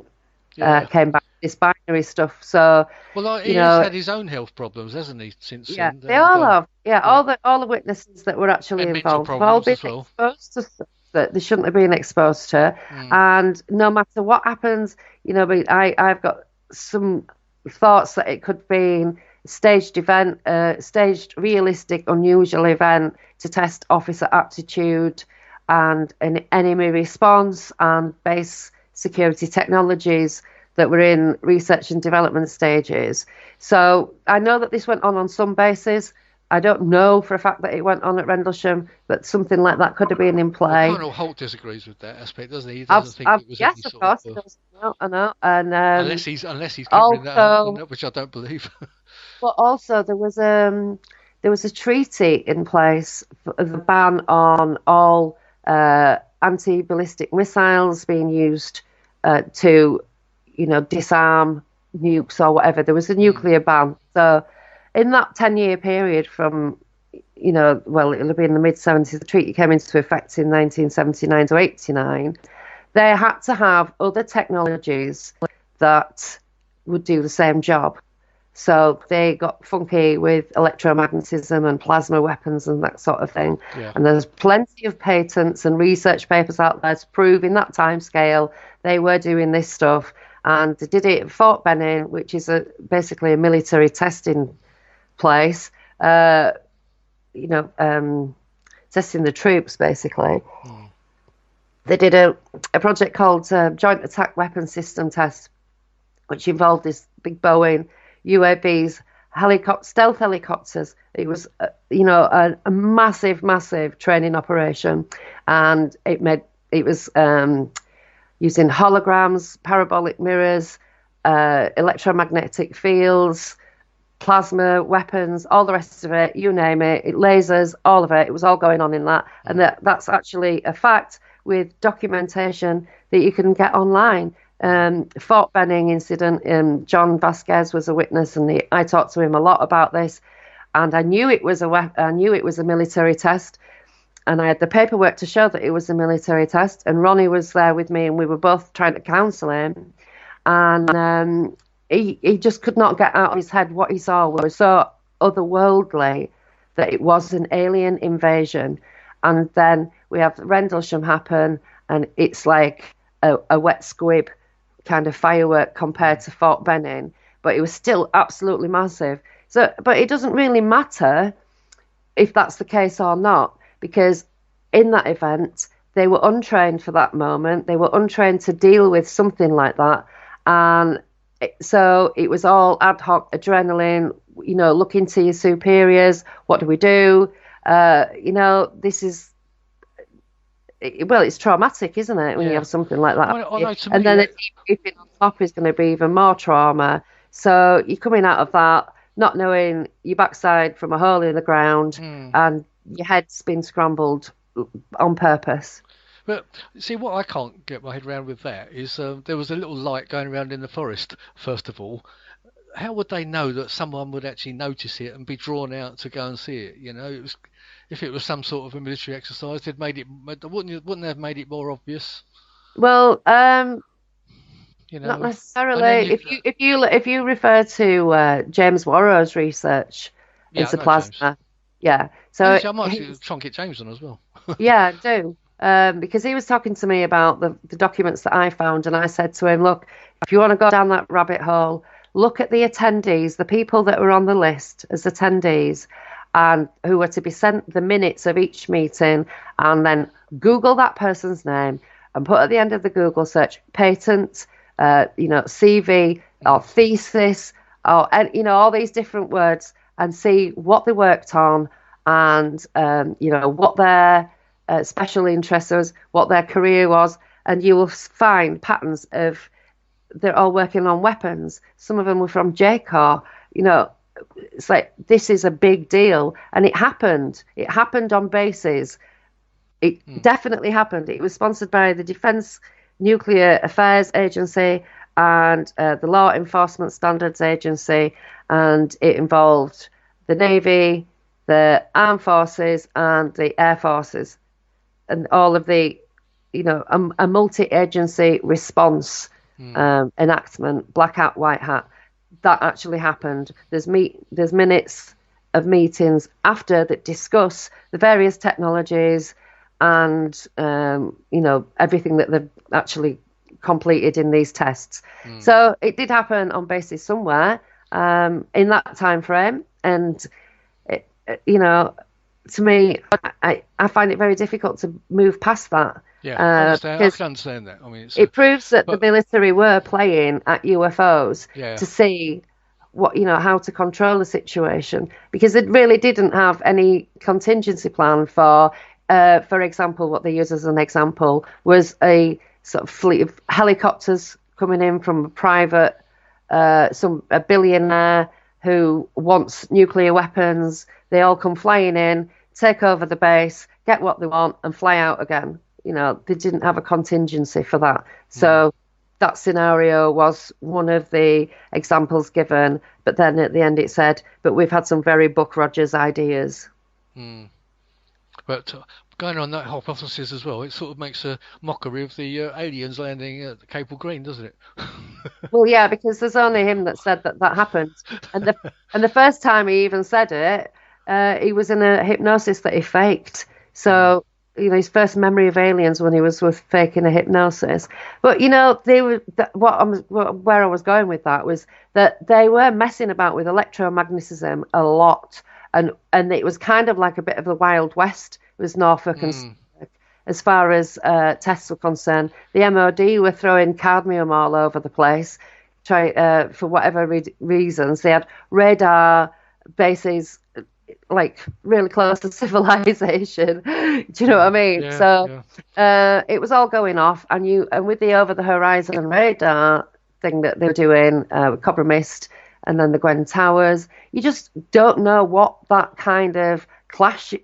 Yeah. came back to this binary stuff. So, Well, like, you he has know, had his own health problems, hasn't he, since yeah, then? they And all have. Yeah, yeah, all the witnesses that were actually and mental involved have all problems been as well. exposed to stuff that they shouldn't have been exposed to. Mm. And no matter what happens, but I've got some thoughts that it could be a staged event, staged, realistic, unusual event to test officer aptitude and an enemy response and base security technologies that were in research and development stages. So I know that this went on some bases. I don't know for a fact that it went on at Rendlesham, but something like that could have been in Well, play. Colonel Holt disagrees with that aspect, doesn't he? He doesn't think it was any Yes, of sort course, of it does. I know. And unless he's covering that up, also, which I don't believe. but also there was a treaty in place for the ban on all anti-ballistic missiles being used to disarm nukes or whatever. There was a Mm. nuclear ban. So in that 10-year period from, well, it'll be in the mid-70s, the treaty came into effect in 1979 to 89. They had to have other technologies that would do the same job. So they got funky with electromagnetism and plasma weapons and that sort of thing. Yeah. And there's plenty of patents and research papers out there to prove in that time scale they were doing this stuff. And they did it at Fort Benning, which is basically a military testing place, testing the troops, basically. Mm. They did a project called Joint Attack Weapon System Test, which involved this big Boeing UAVs, stealth helicopters. It was, a massive, massive training operation, and it was using holograms, parabolic mirrors, electromagnetic fields, plasma weapons, all the rest of it, you name it, lasers, all of it. It was all going on in that, and that's actually a fact with documentation that you can get online. Fort Benning incident. John Vasquez was a witness, and I talked to him a lot about this. And I knew it was a military test, and I had the paperwork to show that it was a military test. And Ronnie was there with me, and we were both trying to counsel him. And he just could not get out of his head what he saw was so otherworldly that it was an alien invasion. And then we have Rendlesham happen, and it's like a wet squib kind of firework compared to Fort Benning, but it was still absolutely massive. So, but it doesn't really matter if that's the case or not, because in that event, they were untrained for that moment. They were untrained to deal with something like that. And so it was all ad hoc adrenaline, look into your superiors. What do we do? This is, well, it's traumatic, isn't it, when you have something like that? And then debriefing on top is going to be even more trauma. So you're coming out of that not knowing your backside from a hole in the ground, and your head's been scrambled on purpose. But see, what I can't get my head around with that is there was a little light going around in the forest, first of all. How would they know that someone would actually notice it and be drawn out to go and see it? If it was some sort of a military exercise, they'd made it. Wouldn't they have made it more obvious? Well, not necessarily. If you refer to James Warrow's research into plasma, So I might actually try and get James on as well. Yeah, I do. Because he was talking to me about the documents that I found, and I said to him, look, if you want to go down that rabbit hole, look at the attendees, the people that were on the list as attendees, and who were to be sent the minutes of each meeting, and then Google that person's name and put at the end of the Google search patent, CV or thesis, or all these different words, and see what they worked on, and what their special interest was, what their career was, and you will find patterns of they're all working on weapons. Some of them were from JCOR. It's like, this is a big deal, and it happened. It happened on bases. It definitely happened. It was sponsored by the Defence Nuclear Affairs Agency and the Law Enforcement Standards Agency, and it involved the Navy, the Armed Forces, and the Air Forces, and all of the, a multi-agency response enactment, black hat, white hat. That actually happened. There's minutes of meetings after that discuss the various technologies and everything that they've actually completed in these tests. So it did happen on bases somewhere in that time frame, and to me, I find it very difficult to move past that. Yeah, I can understand that. I mean, it proves that the military were playing at UFOs to see how to control the situation, because it really didn't have any contingency plan for example, what they use as an example was a sort of fleet of helicopters coming in from a private, a billionaire who wants nuclear weapons. They all come flying in, take over the base, get what they want, and fly out again. They didn't have a contingency for that. So that scenario was one of the examples given. But then at the end it said, but we've had some very Buck Rogers ideas. But going on that hypothesis as well, it sort of makes a mockery of the aliens landing at Cable Green, doesn't it? Well, yeah, because there's only him that said that happened. And the first time he even said it, he was in a hypnosis that he faked. So, his first memory of aliens when he was faking a hypnosis. But, they were where I was going with that was that they were messing about with electromagnetism a lot. And it was kind of like a bit of the Wild West. It was Norfolk and Suffolk, as far as tests were concerned. The MOD were throwing cadmium all over the place. for whatever reasons, they had radar bases like really close to civilization. Do you know what I mean? Yeah, So yeah. it was all going off, and with the over the horizon radar thing that they were doing, Cobra Mist, and then the Gwen Towers, you just don't know what that kind of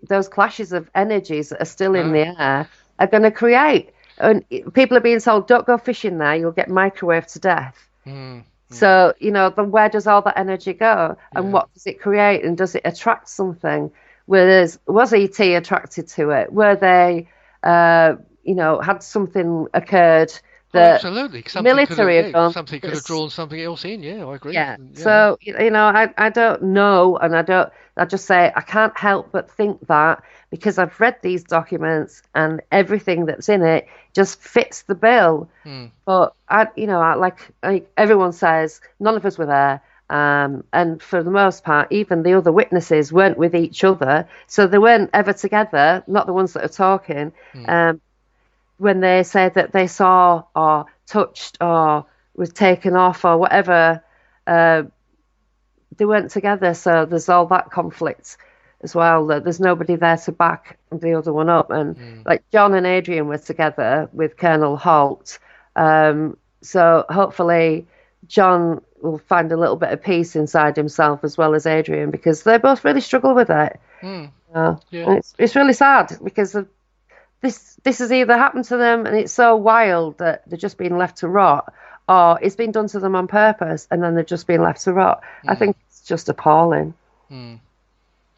those clashes of energies that are still in No. the air are going to create. And people are being told, don't go fishing there, you'll get microwaved to death. Mm, mm, So, then where does all that energy go? And yeah. what does it create? And does it attract something? Was ET attracted to it? Were they, had something occurred Oh, that absolutely. Something could have, military have yeah, done? something could have That's, drawn something else in. Yeah, I agree. yeah. Yeah. So, I don't know. And I just say I can't help but think that because I've read these documents and everything that's in it just fits the bill. Mm, But like everyone says, none of us were there, and for the most part, even the other witnesses weren't with each other, so they weren't ever together. Not the ones that are talking. mm. Um, when they said that they saw or touched or was taken off or whatever, uh, they weren't together. So there's all that conflict as well. That there's nobody there to back the other one up, and Mm. like John and Adrian were together with Colonel Holt. So hopefully John will find a little bit of peace inside himself as well as Adrian because they both really struggle with it. Mm. Yeah. And it's really sad because of this has either happened to them and it's so wild that they're just being left to rot, or it's been done to them on purpose and then they've just been left to rot. I Mm. think it's just appalling. Mm.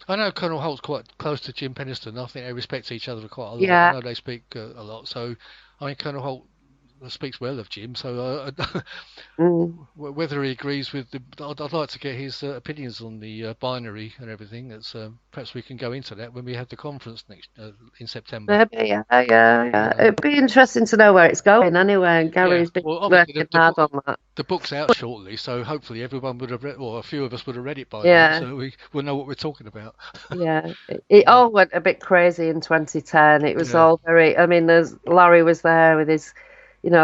I know Colonel Holt's quite close to Jim Penniston. I think they respect each other quite a lot. I Yeah. know they speak a lot. So, I mean, Colonel Holt speaks well of Jim. So, Mm. whether he agrees with I'd like to get his opinions on the binary and everything. That's perhaps we can go into that when we have the conference next in September. Maybe, yeah. Uh, It'd be interesting to know where it's going anyway. And yeah. Gary's been Well, obviously working hard on that. the book's out shortly, so hopefully everyone would have read, or a few of us would have read it by then, Yeah, so we will know what we're talking about. yeah. It Uh, all went a bit crazy in 2010. It was yeah. all very, I mean, there's Larry was there with his,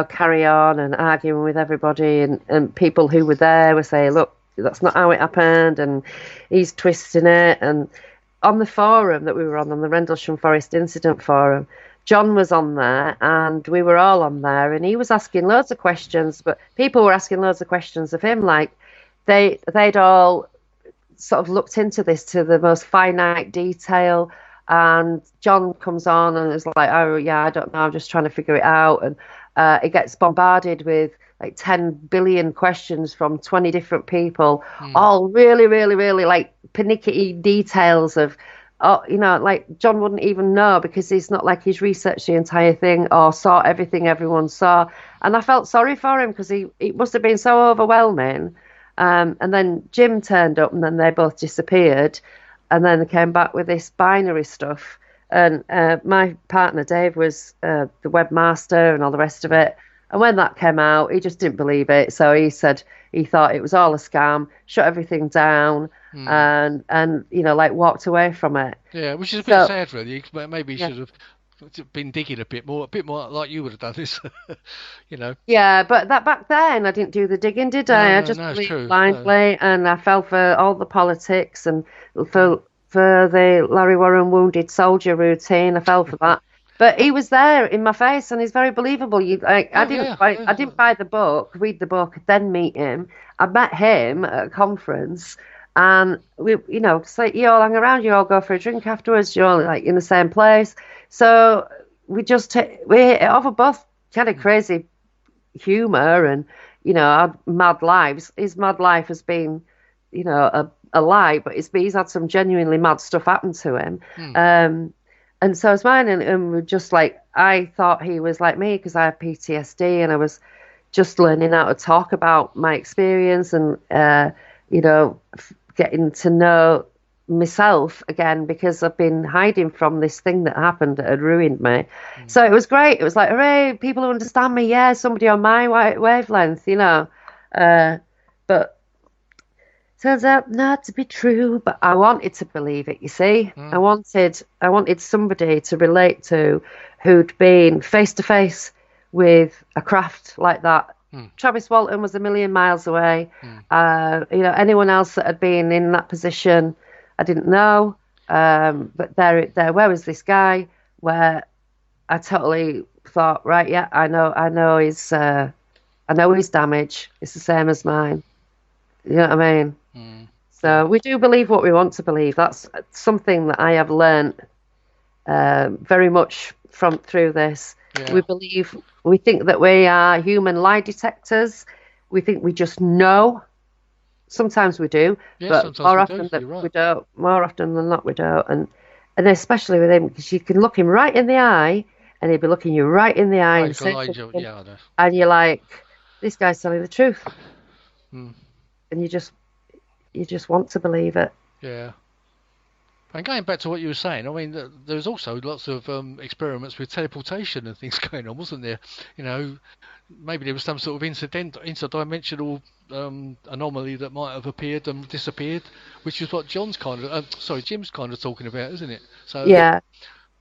carry on and arguing with everybody, and people who were there were saying, look, that's not how it happened, and he's twisting it. And on the forum that we were on the Rendlesham Forest Incident Forum, John was on there and we were all on there, and he was asking loads of questions, but people were asking loads of questions of him, like they'd all sort of looked into this to the most finite detail. And John comes on and is like, oh, yeah, I don't know. I'm just trying to figure it out. And it gets bombarded with like 10 billion questions from 20 different people, Mm, all really, really, really like panicky details of, oh, like John wouldn't even know because he's not like he's researched the entire thing or saw everything everyone saw. And I felt sorry for him because it must have been so overwhelming. And then Jim turned up and then they both disappeared. And then they came back with this binary stuff. And my partner, Dave, was the webmaster and all the rest of it. And when that came out, he just didn't believe it. So he said he thought it was all a scam, shut everything down, mm. and like walked away from it. Yeah, which is a bit So sad, really. Maybe he yeah, should have been digging a bit more like you would have done this. you know. yeah, but that back then I didn't do the digging, did No, I? I no, just no, it's believed true. No. blindly, and I fell for all the politics and Mm. for the Larry Warren wounded soldier routine. I fell for that. But he was there in my face, and he's very believable. I Oh didn't yeah, buy, yeah. I didn't buy the book, read the book, then meet him. I met him at a conference, and it's like you all hang around, you all go for a drink afterwards, you're all like in the same place. So we hit it off. We're both kind of crazy humor and our mad lives. His mad life has been a lie, but he's had some genuinely mad stuff happen to him. Mm. And so it's mine, and we're just like, I thought he was like me because I have PTSD and I was just learning how to talk about my experience and getting to know myself again because I've been hiding from this thing that happened that had ruined me. Mm. So it was great. It was like, hooray, people who understand me. Yeah, somebody on my wavelength. But turns out not to be true. But I wanted to believe it. You see, I Mm. wanted somebody to relate to who'd been face to face with a craft like that Travis Walton was a million miles away. Mm. Anyone else that had been in that position, I didn't know. But where was this guy? Where I totally thought, right, yeah, I know his damage. It's the same as mine. You know what I mean? Mm. So we do believe what we want to believe. That's something that I have learned very much through this. Yeah. We think that we are human lie detectors. We think we just know. Sometimes we do, Yeah, but sometimes more we often do. that You're right. we don't. More often than not, we don't. And especially with him, because you can look him right in the eye, and he'll be looking you right in the eye Oh, and he's got say lines. something, Yeah, I know. and Yeah. you're like, this guy's telling the truth, Mm. and you just want to believe it. Yeah. And going back to what you were saying, I mean, there's also lots of experiments with teleportation and things going on, wasn't there? You know, maybe there was some sort of interdimensional anomaly that might have appeared and disappeared, which is what Jim's kind of talking about, isn't it? So, Yeah,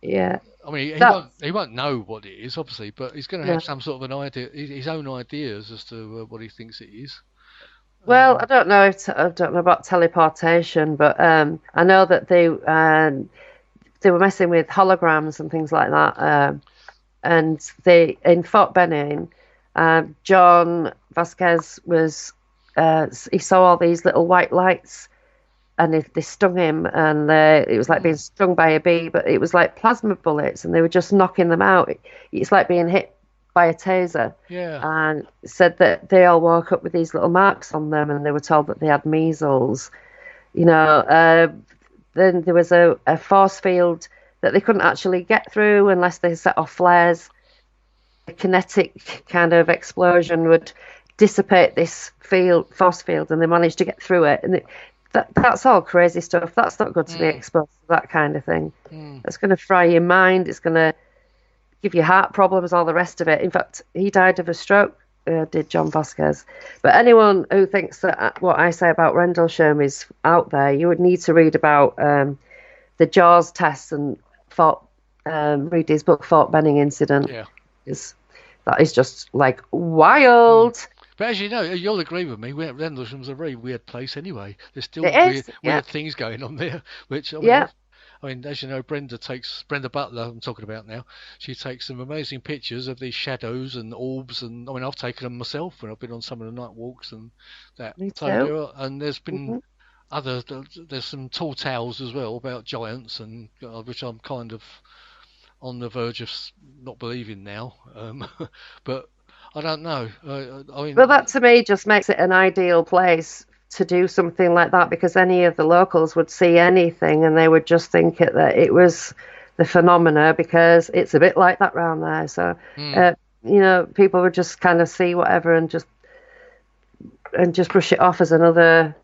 yeah. I mean, That's he won't know what it is, obviously, but he's going to have no. some sort of an idea, his own ideas as to what he thinks it is. Well, I don't know about teleportation, but I know that they were messing with holograms and things like that. And they in Fort Benning, John Vasquez he saw all these little white lights, and they stung him, and it was like being stung by a bee, but it was like plasma bullets, and they were just knocking them out. It's like being hit by a taser. Yeah. And said that they all woke up with these little marks on them, and they were told that they had measles. You know, then there was a force field that they couldn't actually get through unless they set off flares. A kinetic kind of explosion would dissipate this force field, and they managed to get through it. And that's all crazy stuff. That's not good to be exposed to that kind of thing. It's going to fry your mind. It's going to give you heart problems, all the rest of it. In fact, he died of a stroke, did John Vasquez. But anyone who thinks that what I say about Rendlesham is out there, you would need to read about the Jaws test and read his book, Fort Benning Incident. Yeah. That is just like wild. But as you know, you'll agree with me, Rendlesham's a very weird place anyway. There's still It is, weird things going on there, which I mean, as you know, Brenda Butler, I'm talking about now. She takes some amazing pictures of these shadows and orbs, and I mean, I've taken them myself when I've been on some of the night walks and that. Me So too. and there's been there's some tall tales as well about giants, and which I'm kind of on the verge of not believing now. But I don't know. I mean, Well, that to me just makes it an ideal place to do something like that, because any of the locals would see anything and they would just think that it was the phenomena, because it's a bit like that round there. So, people would just kind of see whatever and just brush it off as another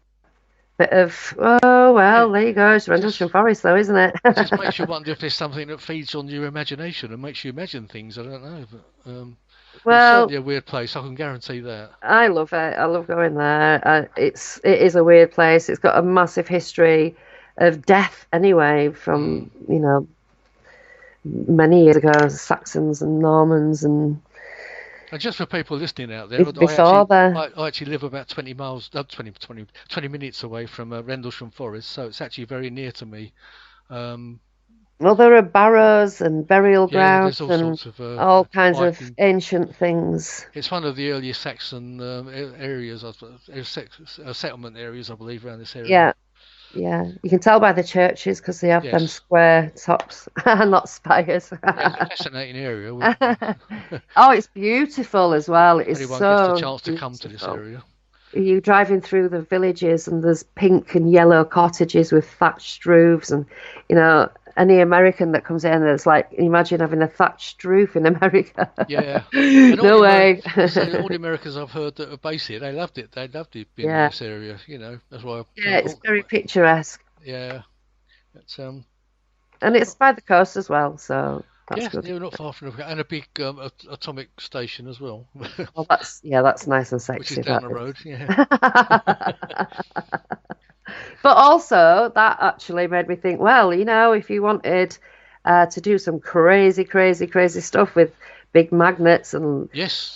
bit of, oh, well, there you go. It's Rendlesham Forest, though, isn't it? It just makes you wonder if there's something that feeds on your imagination and makes you imagine things. I don't know. But, it's Well, certainly a weird place. I can guarantee that. I love it. I love going there. It is a weird place. It's got a massive history of death anyway, from many years ago, Saxons and Normans and just for people listening out there, before there. I actually live about 20 miles, 20 minutes away from Rendlesham Forest, so it's actually very near to me. Well, there are barrows and burial grounds there's all and sorts of all kinds of ancient things. It's one of the earliest Saxon areas, settlement areas, I believe, around this area. Yeah. You can tell by the churches because they have them square tops, not spires. It's a fascinating area. Oh, it's beautiful as well. It's Anyone so gets the chance to beautiful. come to this area. You're driving through the villages and there's pink and yellow cottages with thatched roofs, and any American that comes in, it's like, imagine having a thatched roof in America. Yeah. No way. So all the Americans I've heard that are based here, they loved it. They loved it being in this area. That's why. It's very picturesque. Yeah. And it's by the coast as well, so that's good. You're not far from and a big atomic station as well. Well, that's nice and sexy. Which is down the road. Yeah. But also, that actually made me think, well, if you wanted to do some crazy, crazy, crazy stuff with big magnets and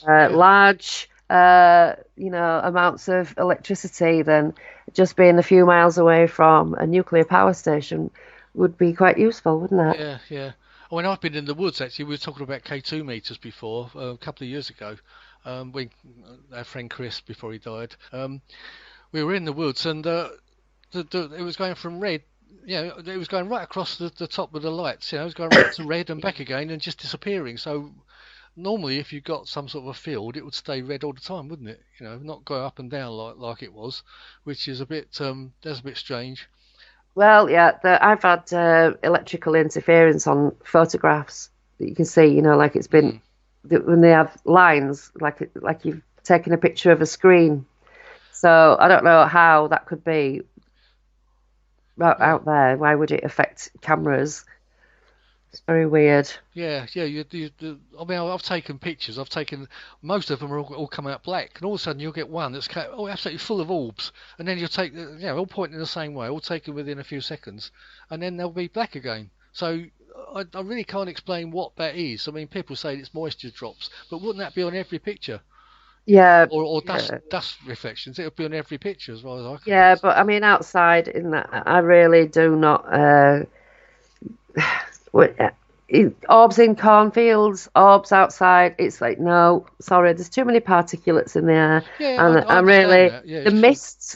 large amounts of electricity, then just being a few miles away from a nuclear power station would be quite useful, wouldn't it? Yeah, yeah. When I've been in the woods, actually, we were talking about K2 meters before, a couple of years ago. When our friend Chris, before he died, we were in the woods, and it was going from red. It was going right across the top of the lights. It was going right to red and back again, and just disappearing. So normally, if you got some sort of a field, it would stay red all the time, wouldn't it? Not go up and down like it was, which is a bit that's a bit strange. Well, yeah, I've had electrical interference on photographs that you can see, like it's been Mm. when they have lines, like you've taken a picture of a screen. So I don't know how that could be Yeah. out there. Why would it affect cameras? It's very weird. Yeah, yeah. I mean, I've taken pictures. I've taken most of them are all come out black, and all of a sudden you'll get one that's absolutely full of orbs, and then you'll take all pointing the same way, all taken within a few seconds, and then they'll be black again. So I really can't explain what that is. I mean, people say it's moisture drops, but wouldn't that be on every picture? Yeah, Or yeah, dust reflections? It would be on every picture as well as I can. yeah. But I mean, outside in that, I really do not. What- uh, Orbs in cornfields, orbs outside. It's like, no, sorry, there's too many particulates in the air, Yeah, and I I understand really that. Yeah, the it's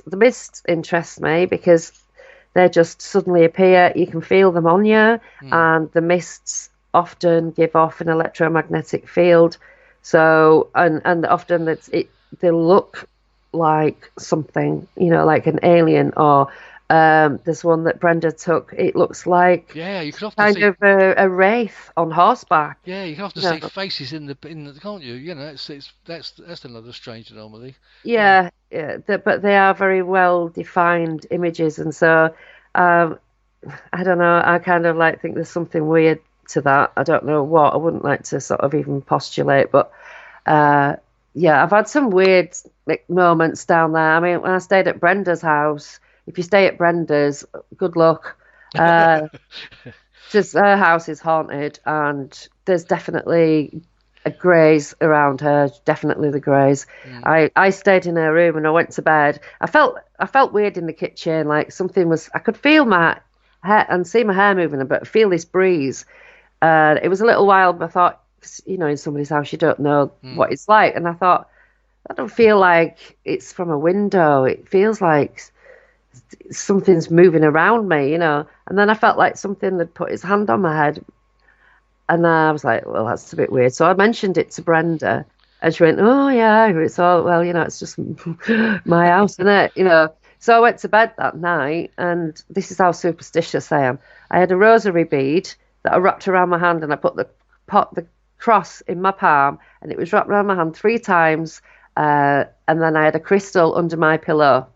true. mists interest me because they just suddenly appear. You can feel them on you, Mm. and the mists often give off an electromagnetic field. So, and often they look like something, like an alien or. There's one that Brenda took. It looks like Yeah, you could often kind see. of a wraith on horseback. Yeah, you can often You see know, faces in the, can't you? It's that's another strange anomaly. Yeah. yeah, yeah, but they are very well defined images, and so um, I don't know. I kind of like think there's something weird to that. I don't know what. I wouldn't like to sort of even postulate, but uh, yeah, I've had some weird like, moments down there. I mean, when I stayed at Brenda's house, if you stay at Brenda's, good luck. Uh, just her house is haunted, and there's definitely a grays around her. Definitely the grays. Mm. I stayed in her room and I went to bed. I felt weird in the kitchen, like something was. I could feel my hair and see my hair moving, but feel this breeze. It was a little while, but I thought, 'cause, in somebody's house, you don't know Mm. what it's like, and I thought, I don't feel like it's from a window. It feels like something's moving around me. And then I felt like something had put its hand on my head, and I was like, well, that's a bit weird. So I mentioned it to Brenda, and she went, oh, yeah, it's all, well, it's just my house, isn't it? So I went to bed that night, and this is how superstitious I am. I had a rosary bead that I wrapped around my hand, and I put the cross in my palm, and it was wrapped around my hand 3 times. And then I had a crystal under my pillow.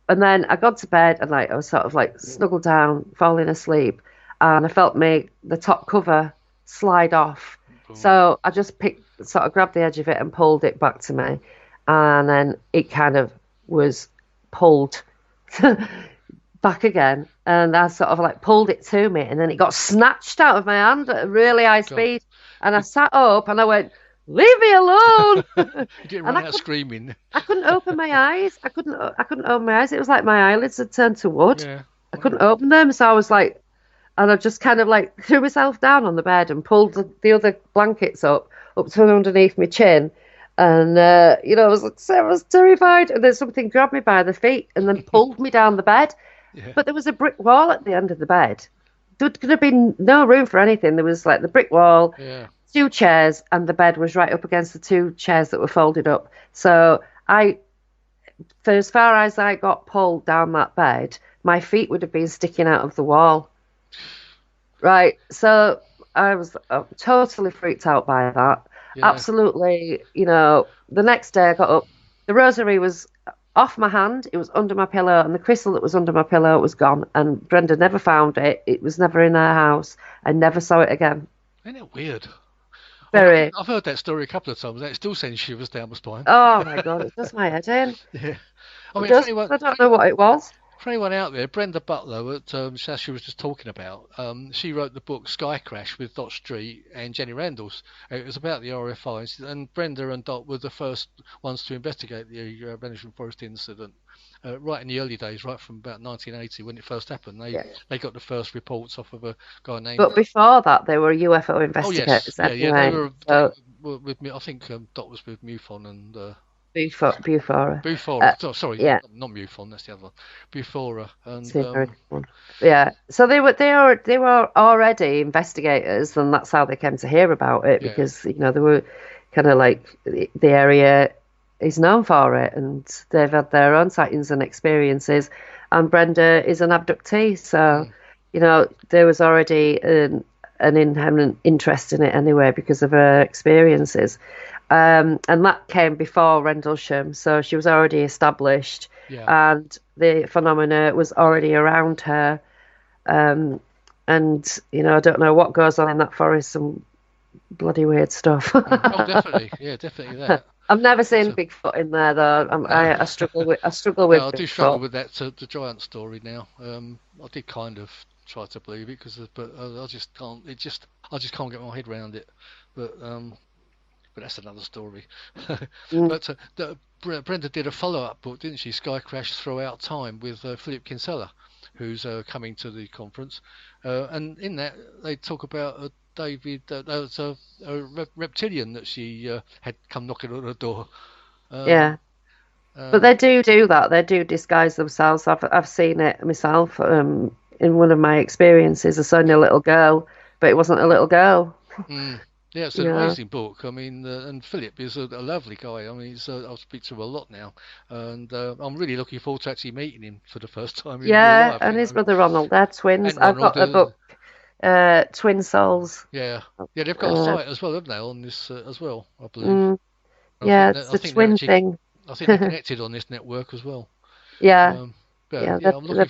And then I got to bed and I was sort of like snuggled down, falling asleep, and I felt the top cover slide off. Boom. So I just sort of grabbed the edge of it and pulled it back to me, and then it kind of was pulled back again, and I sort of like pulled it to me, and then it got snatched out of my hand at a really high God, speed, and I you, sat up and I went, "Leave me alone!" you didn't And run I out couldn't screaming. I couldn't open my eyes. I couldn't open my eyes. It was like my eyelids had turned to wood. Yeah. I Wow. couldn't open them. So I was like, and I just kind of like threw myself down on the bed and pulled the other blankets up to underneath my chin. And I was terrified. And then something grabbed me by the feet and then pulled me down the bed. Yeah. But there was a brick wall at the end of the bed. There could have been no room for anything. There was like the brick wall, Yeah. 2 chairs, and the bed was right up against the 2 chairs that were folded up. So I, for as far as I got pulled down that bed, my feet would have been sticking out of the wall. Right. So I was totally freaked out by that. Yeah. Absolutely. The next day I got up, the rosary was off my hand, it was under my pillow, and the crystal that was under my pillow was gone. And Brenda never found it. It was never in her house. I never saw it again. Isn't it weird? I mean, Very. I've heard that story a couple of times. That still sends shivers down my spine. Oh my God, it does my head in. Yeah. I It mean, does. I don't know what it was. For anyone out there, Brenda Butler, that Sacha was just talking about, she wrote the book Sky Crash with Dot Street and Jenny Randalls. It was about the RFIs, and Brenda and Dot were the first ones to investigate the Venetian Forest incident. Right in the early days, right from about 1980 when it first happened, they got the first reports off of a guy named. But before that, they were UFO Oh investigators. yes, yeah, anyway. they were with me. I think Dot was with MUFON and. Bufora. Bufora. Sorry, Yeah. not MUFON. That's the other one. Bufora It's the and. American one. Yeah. So they were already investigators, and that's how they came to hear about it, Yeah. because they were kind of like the area is known for it, and they've had their own sightings and experiences. And Brenda is an abductee, so there was already an inherent interest in it anyway because of her experiences. And that came before Rendlesham, so she was already established, and the phenomena was already around her. And I don't know what goes on in that forest, some bloody weird stuff. Oh, definitely, yeah, definitely that. I've never seen Bigfoot in there though. I struggle with I do Bigfoot. struggle with that the giant story now. I did kind of try to believe it but I just can't. I just can't get my head around it. But that's another story. But Brenda did a follow-up book, didn't she? Sky Crash Throughout Time with Philip Kinsella, who's coming to the conference. And in that, they talk about David. There was a reptilian that she had come knocking on her door. But they do that. They do disguise themselves. I've seen it myself. In one of my experiences, I saw a little girl, but it wasn't a little girl. Yeah, it's an amazing book. I mean, and Philip is a lovely guy. I mean, I'll speak to him a lot now, and I'm really looking forward to actually meeting him for the first time in real life. And his brother Ronald, they're twins. I've got a book, Twin Souls. Yeah, they've got a site as well, haven't they, on this as well, I believe. It's a twin thing. I think they're connected on this network as well. They've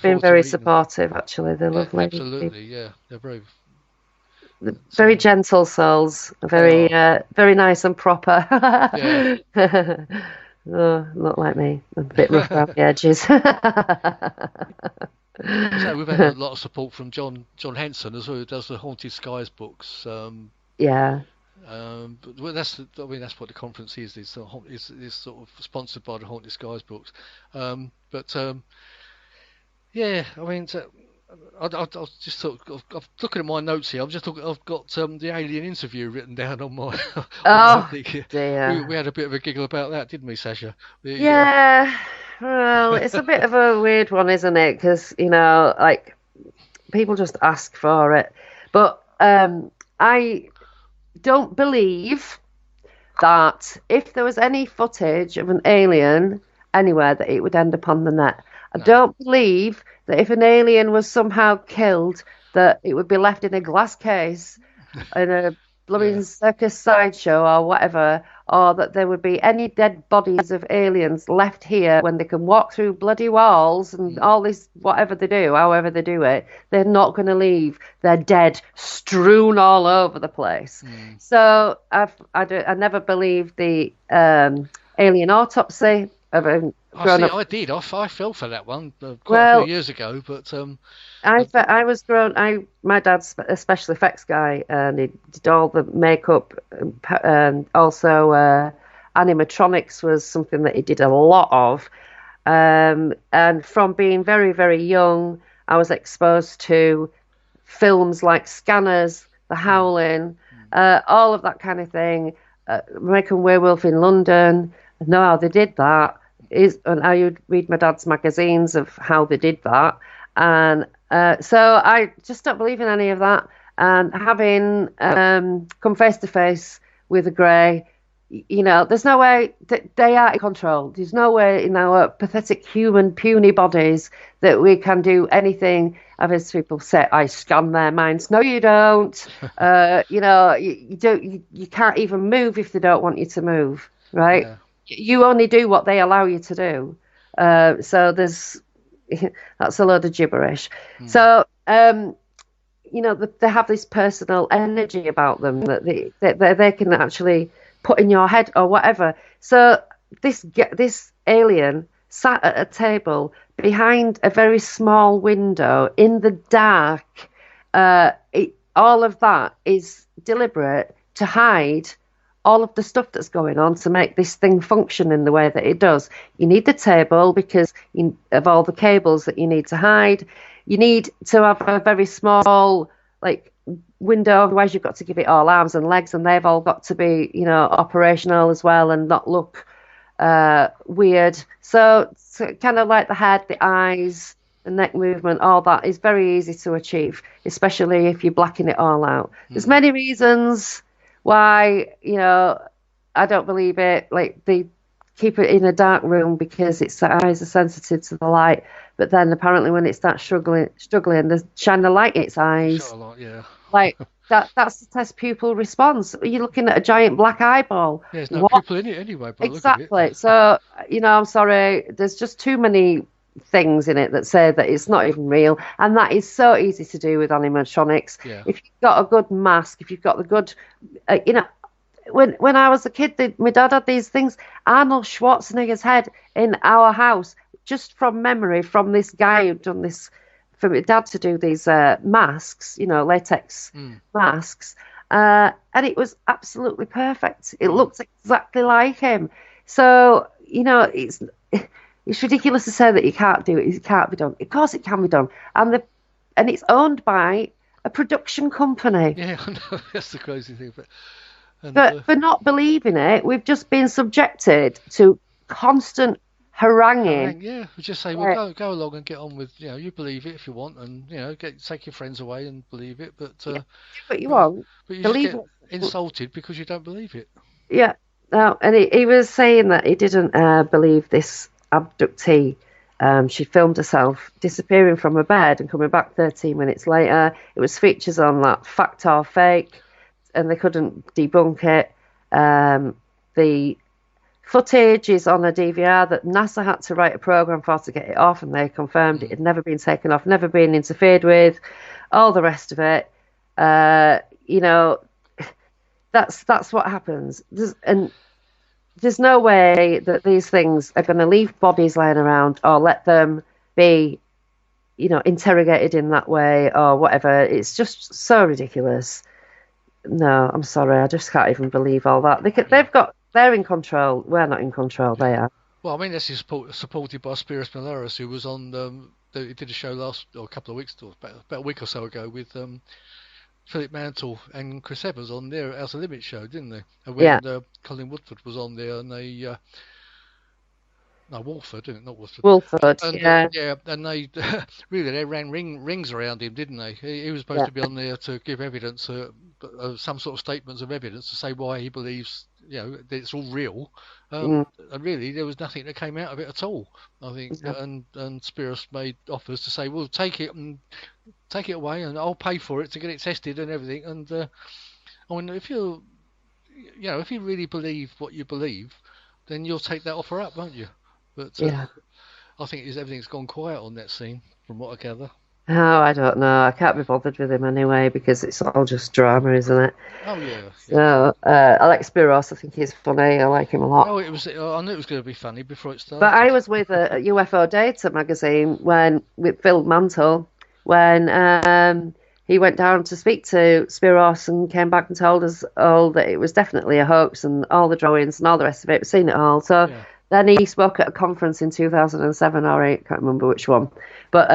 been very supportive, actually. They're lovely. Absolutely, yeah. They're very gentle souls, very nice and proper. Not like me. I'm a bit rough around the edges. So we've had a lot of support from John Henson as well, who does the Haunted Skies books. But that's what the conference is. It's sort of sponsored by the Haunted Skies books. I mean, I just thought, I'm looking at my notes here. I've got the alien interview written down on my. Dear. We had a bit of a giggle about that, didn't we, Sacha? Well, it's a bit of a weird one, isn't it? Because like people just ask for it, but I don't believe that if there was any footage of an alien anywhere, that it would end up on the net. I don't believe that if an alien was somehow killed, that it would be left in a glass case in a blooming circus sideshow or whatever, or that there would be any dead bodies of aliens left here when they can walk through bloody walls and all this, whatever they do, however they do it, they're not going to leave their dead strewn all over the place. So I never believed the alien autopsy. I did. I fell for that one quite a few years ago, but I was grown. My dad's a special effects guy, and he did all the makeup, and also animatronics was something that he did a lot of. And from being very, very young, I was exposed to films like Scanners, The Howling, all of that kind of thing. American Werewolf in London. I know how they did that. And I would read my dad's magazines of how they did that. And so I just don't believe in any of that. And having come face to face with a grey, there's no way that they are in control. There's no way in our pathetic human puny bodies that we can do anything. I've heard people say, I scan their minds. No, you don't. You don't. You can't even move if they don't want you to move, right? Yeah. You only do what they allow you to do. So that's a load of gibberish. So, they have this personal energy about them that they can actually put in your head or whatever. So this alien sat at a table behind a very small window in the dark. All of that is deliberate to hide all of the stuff that's going on to make this thing function in the way that it does. You need the table because of all the cables that you need to hide. You need to have a very small, like, window, otherwise you've got to give it all arms and legs, and they've all got to be, operational as well and not look weird. So kind of like the head, the eyes, the neck movement, all that is very easy to achieve, especially if you blacken it all out. There's many reasons why, I don't believe it. Like, they keep it in a dark room because its eyes are sensitive to the light. But then apparently when it starts struggling, they shine the light in its eyes. Yeah. Like, that's the test pupil response. You're looking at a giant black eyeball. Yeah, there's no pupil in it anyway. Exactly. So, I'm sorry. There's just too many things in it that say that it's not even real. And that is so easy to do with animatronics. Yeah. If you've got a good mask, if you've got the good, when I was a kid, my dad had these things, Arnold Schwarzenegger's head in our house, just from memory, from this guy who'd done this for my dad to do these masks, latex masks. And it was absolutely perfect. It looked exactly like him. So, it's ridiculous to say that you can't do it. It can't be done. Of course it can be done. And it's owned by a production company. Yeah, I know. That's the crazy thing. But for not believing it, we've just been subjected to constant haranguing. Yeah, we just say, well, go along and get on with, you believe it if you want, and take your friends away and believe it. But do what you want. But you believe just get insulted because you don't believe it. Yeah. No, and he was saying that he didn't believe this abductee. She filmed herself disappearing from her bed and coming back 13 minutes later. It was features on that fact or fake, and they couldn't debunk it. The footage is on a DVR that NASA had to write a program for to get it off, and they confirmed it had never been taken off, never been interfered with, all the rest of it. That's what happens. There's no way that these things are going to leave bodies laying around or let them be, interrogated in that way or whatever. It's just so ridiculous. No, I'm sorry. I just can't even believe all that. They're in control. We're not in control. They are. Well, I mean, this is supported by Spiros Malaris, who was on. He did a show a couple of weeks, about a week or so ago, with Philip Mantle and Chris Evans on their Outer Limits show, didn't they? And when Colin Woodford was on there, and they. No, Wolford, didn't it? Not Wolford. Wolford, and, and they really they ran rings around him, didn't they? He was supposed to be on there to give evidence, some sort of statements of evidence to say why he believes, that it's all real. And really, there was nothing that came out of it at all. I think, and Spiros made offers to say, "Well, take it away, and I'll pay for it to get it tested and everything." And I mean, if you really believe what you believe, then you'll take that offer up, won't you? But I think everything's gone quiet on that scene, from what I gather. Oh, I don't know. I can't be bothered with him anyway because it's all just drama, isn't it? Oh yeah. So I like Spiros. I think he's funny. I like him a lot. Oh, I knew it was going to be funny before it started. But I was with a UFO Data magazine with Phil Mantle when he went down to speak to Spiros and came back and told us all that it was definitely a hoax and all the drawings and all the rest of it. We've seen it all. So. Yeah. Then he spoke at a conference in 2007 or 8, can't remember which one. But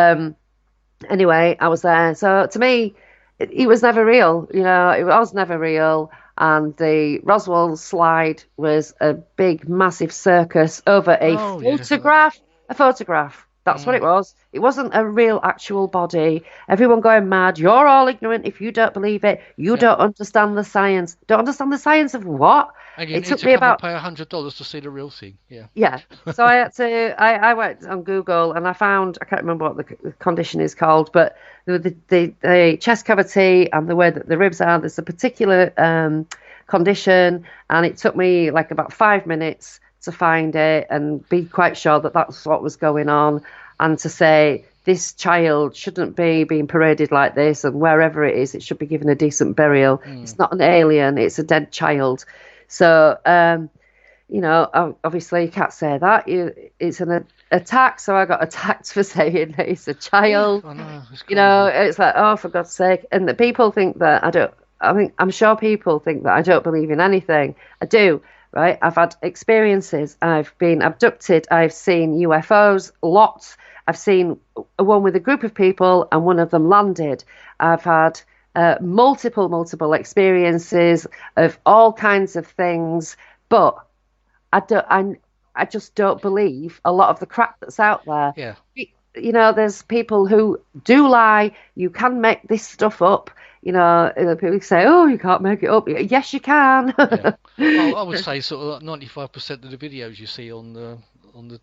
anyway, I was there. So to me, it was never real. It was never real. And the Roswell slide was a big, massive circus over a photograph. A photograph. That's what it was. It wasn't a real actual body. Everyone going mad. You're all ignorant if you don't believe it. You don't understand the science. Don't understand the science of what? And you need to pay $100 to see the real thing. Yeah. Yeah. So I had to. I went on Google and I found. I can't remember what the condition is called, but the chest cavity and the way that the ribs are. There's a particular condition, and it took me like about 5 minutes to find it and be quite sure that that's what was going on, and to say this child shouldn't be being paraded like this, and wherever it is, it should be given a decent burial. It's not an alien, it's a dead child. So, Obviously you can't say that. It's an attack, so I got attacked for saying that it's a child. I know, it's crazy. It's like, oh, for God's sake. And the people think that I'm sure people think that I don't believe in anything. I do, right? I've had experiences. I've been abducted. I've seen UFOs, lots. I've seen one with a group of people and one of them landed. I've had multiple experiences of all kinds of things, but I just don't believe a lot of the crap that's out there. Yeah. There's people who do lie. You can make this stuff up. People say, "Oh, you can't make it up." Yes, you can. Yeah. Well, I would say sort of like 95% of the videos you see on the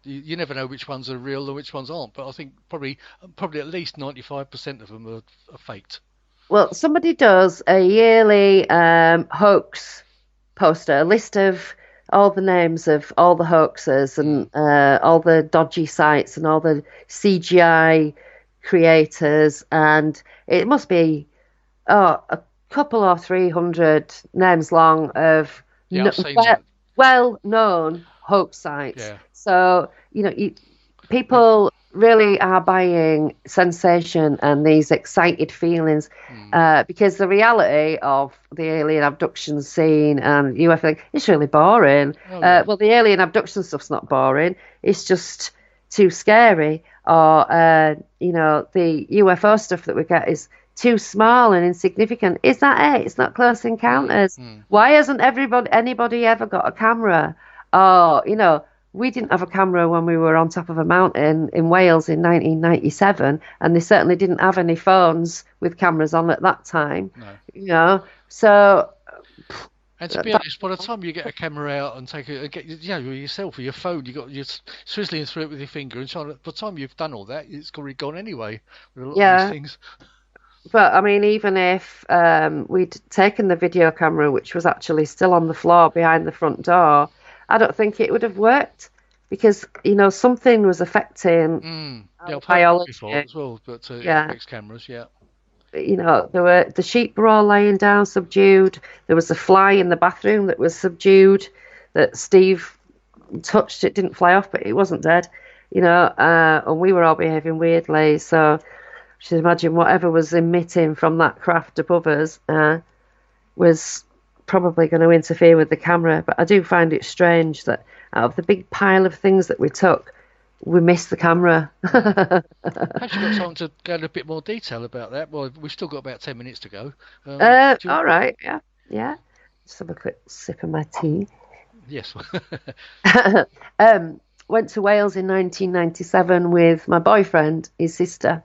you never know which ones are real and which ones aren't. But I think probably at least 95% of them are faked. Well, somebody does a yearly hoax poster, a list of all the names of all the hoaxers and all the dodgy sites and all the CGI creators, and it must be a couple or 300 names long of well-known hoax sites. Yeah. So people really are buying sensation and these excited feelings because the reality of the alien abduction scene and UFO, it's really boring. Oh, yeah. Well, the alien abduction stuff's not boring. It's just too scary. Or, the UFO stuff that we get is too small and insignificant. Is that it? It's not Close Encounters. Why hasn't anybody ever got a camera? Or, we didn't have a camera when we were on top of a mountain in Wales in 1997, and they certainly didn't have any phones with cameras on at that time. No. So. And to be honest, by the time you get a camera out and take it, get yourself or your phone, you're swizzling through it with your finger, and by the time you've done all that, it's already gone anyway. With a lot of these things. But I mean, even if we'd taken the video camera, which was actually still on the floor behind the front door, I don't think it would have worked because something was affecting biology before as well. But affects cameras, yeah. The sheep were all laying down, subdued. There was a fly in the bathroom that was subdued. That Steve touched. It didn't fly off, but it wasn't dead. And we were all behaving weirdly. So you should imagine whatever was emitting from that craft above us was probably going to interfere with the camera. But I do find it strange that out of the big pile of things that we took, we missed the camera. Perhaps you've got time to go into a bit more detail about that. Well, we've still got about 10 minutes to go. All right, yeah. Just have a quick sip of my tea. Yes. Went to Wales in 1997 with my boyfriend, his sister.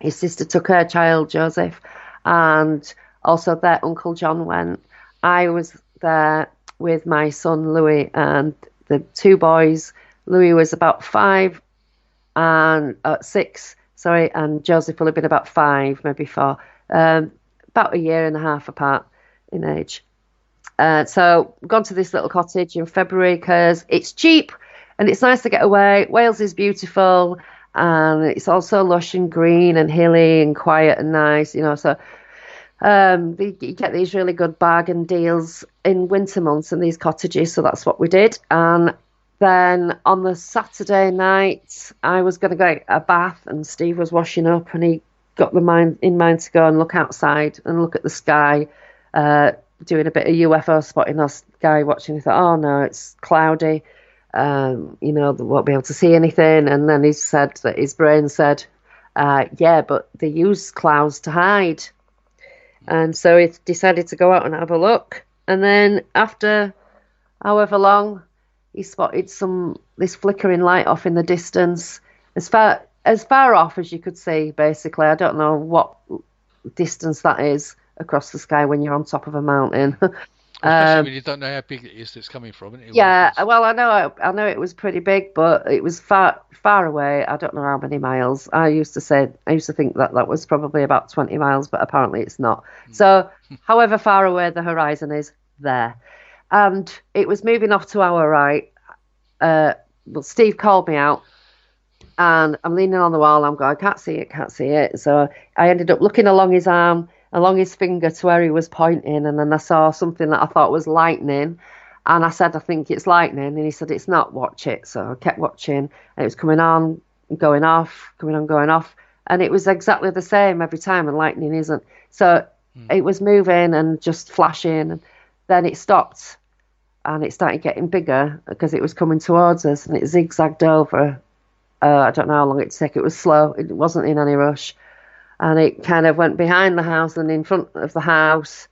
His sister took her child, Joseph, and also their Uncle John went. I was there with my son, Louis, and the two boys. Louis was about 6, and Joseph will have been about 5, maybe 4, about a year and a half apart in age. So gone to this little cottage in February because it's cheap and it's nice to get away. Wales is beautiful and it's also lush and green and hilly and quiet and nice, so you get these really good bargain deals in winter months in these cottages, so that's what we did. And then on the Saturday night, I was going to go get a bath, and Steve was washing up, and he got in mind to go and look outside and look at the sky, doing a bit of UFO spotting. Our guy watching, he thought, oh no, it's cloudy, they won't be able to see anything. And then he said that his brain said, yeah, but they use clouds to hide. And so he decided to go out and have a look. And then after however long, he spotted this flickering light off in the distance, as far off as you could see, basically. I don't know what distance that is across the sky when you're on top of a mountain. Especially when you don't know how big it is that's coming from. Yeah, well, I know it was pretty big, but it was far away. I don't know how many miles. I used to think that was probably about 20 miles, but apparently it's not. So, however far away the horizon is, there. And it was moving off to our right. Steve called me out, and I'm leaning on the wall. I'm going, I can't see it. So I ended up looking along his arm, along his finger to where he was pointing, and then I saw something that I thought was lightning. And I said, I think it's lightning. And he said, it's not, watch it. So I kept watching, and it was coming on, going off, coming on, going off. And it was exactly the same every time, and lightning isn't. So it was moving and just flashing. And then it stopped, and it started getting bigger because it was coming towards us, and it zigzagged over. I don't know how long it took. It was slow. It wasn't in any rush. And it kind of went behind the house and in front of the house.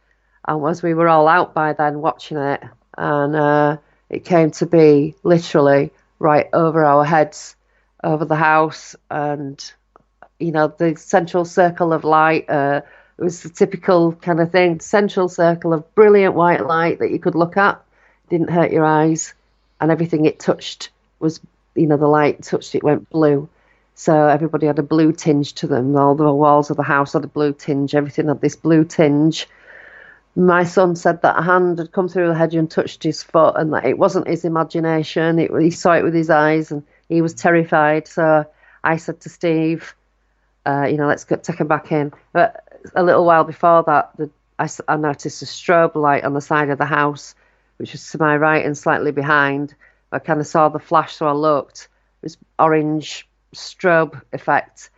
And as we were all out by then watching it, and it came to be literally right over our heads, over the house, and the central circle of light. It was the typical kind of thing, central circle of brilliant white light that you could look at, didn't hurt your eyes, and everything it touched was, the light touched it went blue. So everybody had a blue tinge to them. All the walls of the house had a blue tinge. Everything had this blue tinge. My son said that a hand had come through the hedge and touched his foot, and that it wasn't his imagination. He saw it with his eyes, and he was terrified. So I said to Steve, let's take him back in. But a little while before that, I noticed a strobe light on the side of the house, which was to my right and slightly behind. I kind of saw the flash, so I looked. It was orange strobe effect,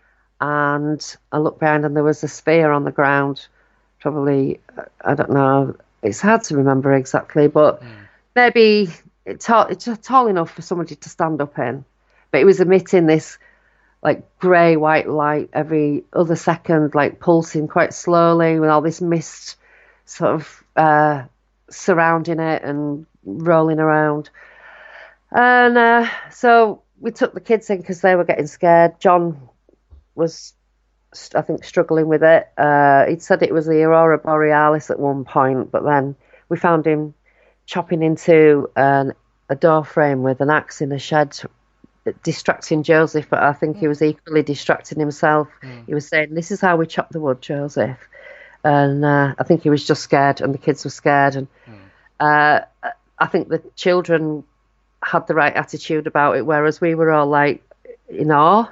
and I looked behind, and there was a sphere on the ground. Probably, I don't know. It's hard to remember exactly, but maybe it's tall enough for somebody to stand up in. But it was emitting this like grey white light every other second, like pulsing quite slowly with all this mist sort of surrounding it and rolling around. And so we took the kids in because they were getting scared. John was, I think, struggling with it. He'd said it was the Aurora Borealis at one point, but then we found him chopping into a door frame with an axe in a shed, distracting Joseph, but I think he was equally distracting himself. He was saying, "This is how we chop the wood, Joseph." And I think he was just scared, and the kids were scared. And I think the children had the right attitude about it, whereas we were all like in awe,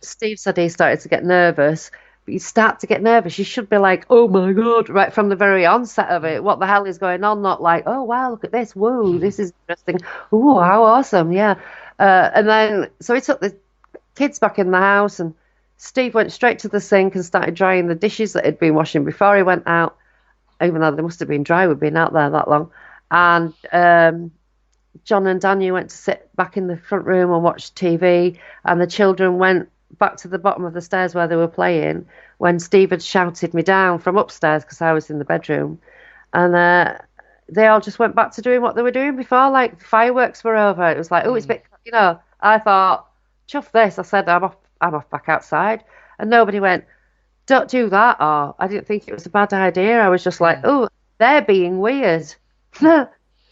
Steve said he started to get nervous, but you start to get nervous, you should be like, oh my God, right from the very onset of it, what the hell is going on? Not like, oh wow, look at this, whoa, this is interesting, oh how awesome, yeah. And then so he took the kids back in the house, and Steve went straight to the sink and started drying the dishes that he'd been washing before he went out, even though they must have been dry, we'd been out there that long. And John and Daniel went to sit back in the front room and watch TV, and the children went back to the bottom of the stairs where they were playing when Steve had shouted me down from upstairs because I was in the bedroom. And they all just went back to doing what they were doing before, like fireworks were over. It was like, oh, it's a bit, I thought, chuff this. I said, I'm off back outside. And nobody went, don't do that, or I didn't think it was a bad idea. I was just like, oh, they're being weird.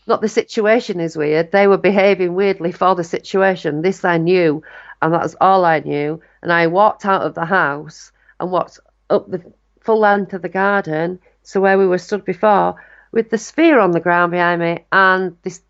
Not the situation is weird. They were behaving weirdly for the situation. This I knew, and that's all I knew. And I walked out of the house and walked up the full length of the garden to where we were stood before, with the sphere on the ground behind me and this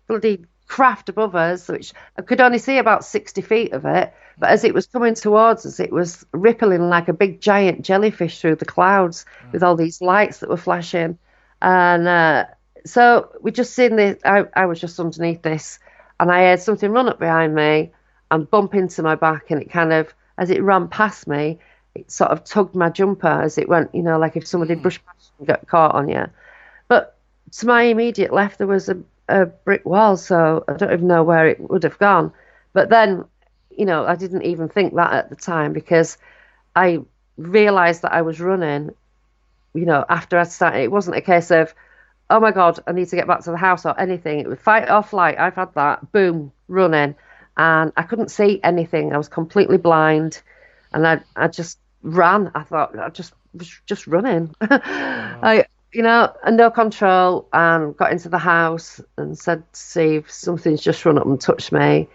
bloody craft above us, which I could only see about 60 feet of it. But as it was coming towards us, it was rippling like a big giant jellyfish through the clouds with all these lights that were flashing. And so we just seen this. I was just underneath this, and I heard something run up behind me and bump into my back, and it kind of, as it ran past me, it sort of tugged my jumper as it went, like if somebody brushed past and got caught on you. But to my immediate left, there was a brick wall, so I don't even know where it would have gone. But then, I didn't even think that at the time, because I realised that I was running, after I'd started. It wasn't a case of, oh my God, I need to get back to the house or anything. It was fight or flight. I've had that. Boom, running. And I couldn't see anything. I was completely blind. And I just ran. I thought, I was just running. And no control, and got into the house and said to Steve, something's just run up and touched me.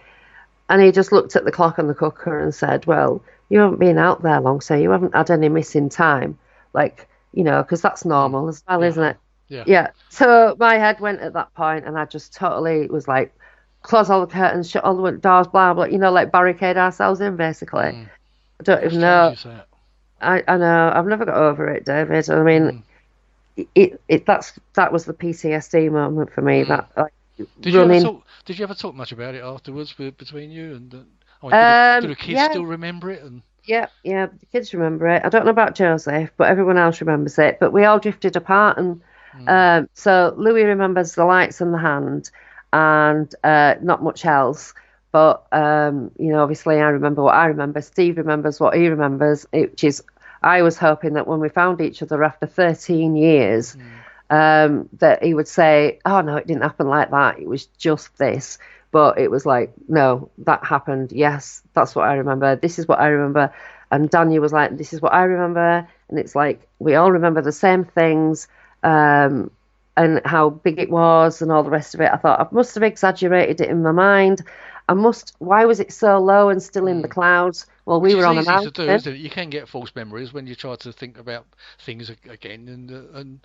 And he just looked at the clock on the cooker and said, well, you haven't been out there long, so you haven't had any missing time. Like, because that's normal as well, isn't it? Yeah. So my head went at that point, and I just totally was like, close all the curtains, shut all the doors, blah, blah, like barricade ourselves in, basically. I don't even know. I know. I've never got over it, David. I mean, that was the PTSD moment for me. Mm. That like, Did you ever running. talk? Did you ever talk much about it afterwards between you? And I mean, do the kids Yeah, still remember it? And yeah. The kids remember it. I don't know about Joseph, but everyone else remembers it. But we all drifted apart, and mm, so Louis remembers the lights in the hand, and not much else. But obviously, I remember what I remember. Steve remembers what he remembers, which is I was hoping that when we found each other after 13 years, mm, that he would say, "Oh no, it didn't happen like that. It was just this." But it was like, "No, that happened. Yes, that's what I remember. This is what I remember." And Daniel was like, "This is what I remember." And it's like we all remember the same things, um, and how big it was and all the rest of it. I thought I must have exaggerated it in my mind. I must. Why was it so low and still in the mm. clouds? Well, Which we is were on a easy to do, mountain. isn't it? You can get false memories when you try to think about things again, and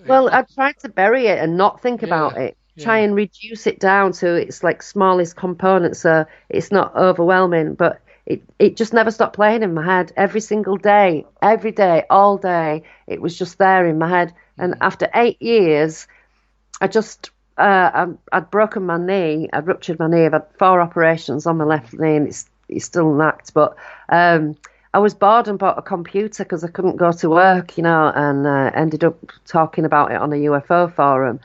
Well, I, I tried to bury it and not think yeah, about it. Try yeah. and reduce it down to its like smallest component so it's not overwhelming. But it just never stopped playing in my head every single day, every day, all day. It was just there in my head. And Mm, after 8 years, I just I'd broken my knee. I'd ruptured my knee. I've had 4 operations on my mm, left knee, and it's still knacked. But I was bored and bought a computer because I couldn't go to work, and ended up talking about it on a UFO forum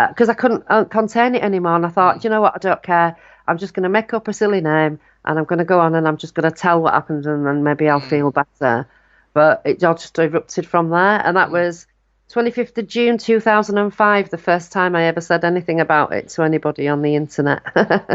because I couldn't contain it anymore. And I thought, mm, you know what, I don't care. I'm just going to make up a silly name, and I'm going to go on and I'm just going to tell what happened, and then maybe I'll mm, feel better. But it all just erupted from there, and that mm. was 25th of June 2005, the first time I ever said anything about it to anybody on the internet.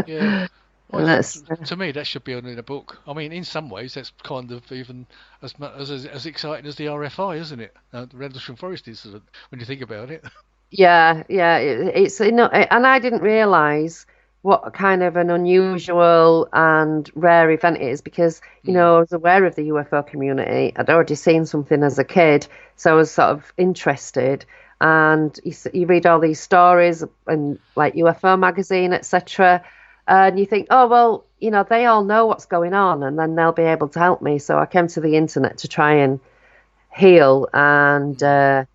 Yeah. Well, And that's, to me, that should be in a book. I mean, in some ways, that's kind of even as exciting as the RFI, isn't it? The Rendlesham Forest incident, when you think about it. yeah, and I didn't realise what kind of an unusual and rare event it is because, Mm, I was aware of the UFO community. I'd already seen something as a kid, so I was sort of interested. And you read all these stories and like UFO magazine, etc. And you think, oh, well, they all know what's going on and then they'll be able to help me. So I came to the internet to try and heal. And, mm,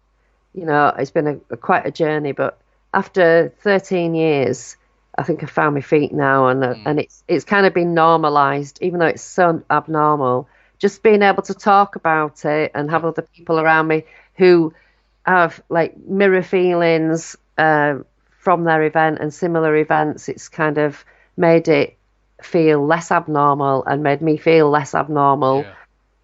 it's been quite a journey. But after 13 years, I think I found my feet now, and mm, it's kind of been normalized, even though it's so abnormal. Just being able to talk about it and yeah. have other people around me who have like mirror feelings from their event and similar events, it's kind of made it feel less abnormal and made me feel less abnormal.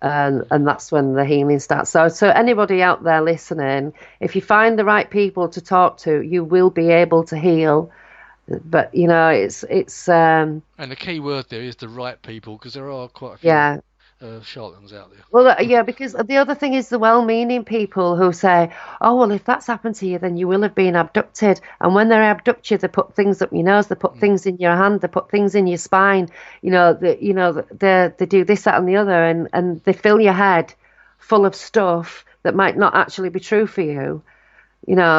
Yeah. And that's when the healing starts. So anybody out there listening, if you find the right people to talk to, you will be able to heal. But it's And the key word there is the right people, because there are quite a few yeah. charlatans out there. Well, yeah, because the other thing is the well-meaning people who say, "Oh, well, if that's happened to you, then you will have been abducted." And when they abduct you, they put things up your nose, they put Mm, things in your hand, they put things in your spine. They do this, that, and the other, and they fill your head full of stuff that might not actually be true for you.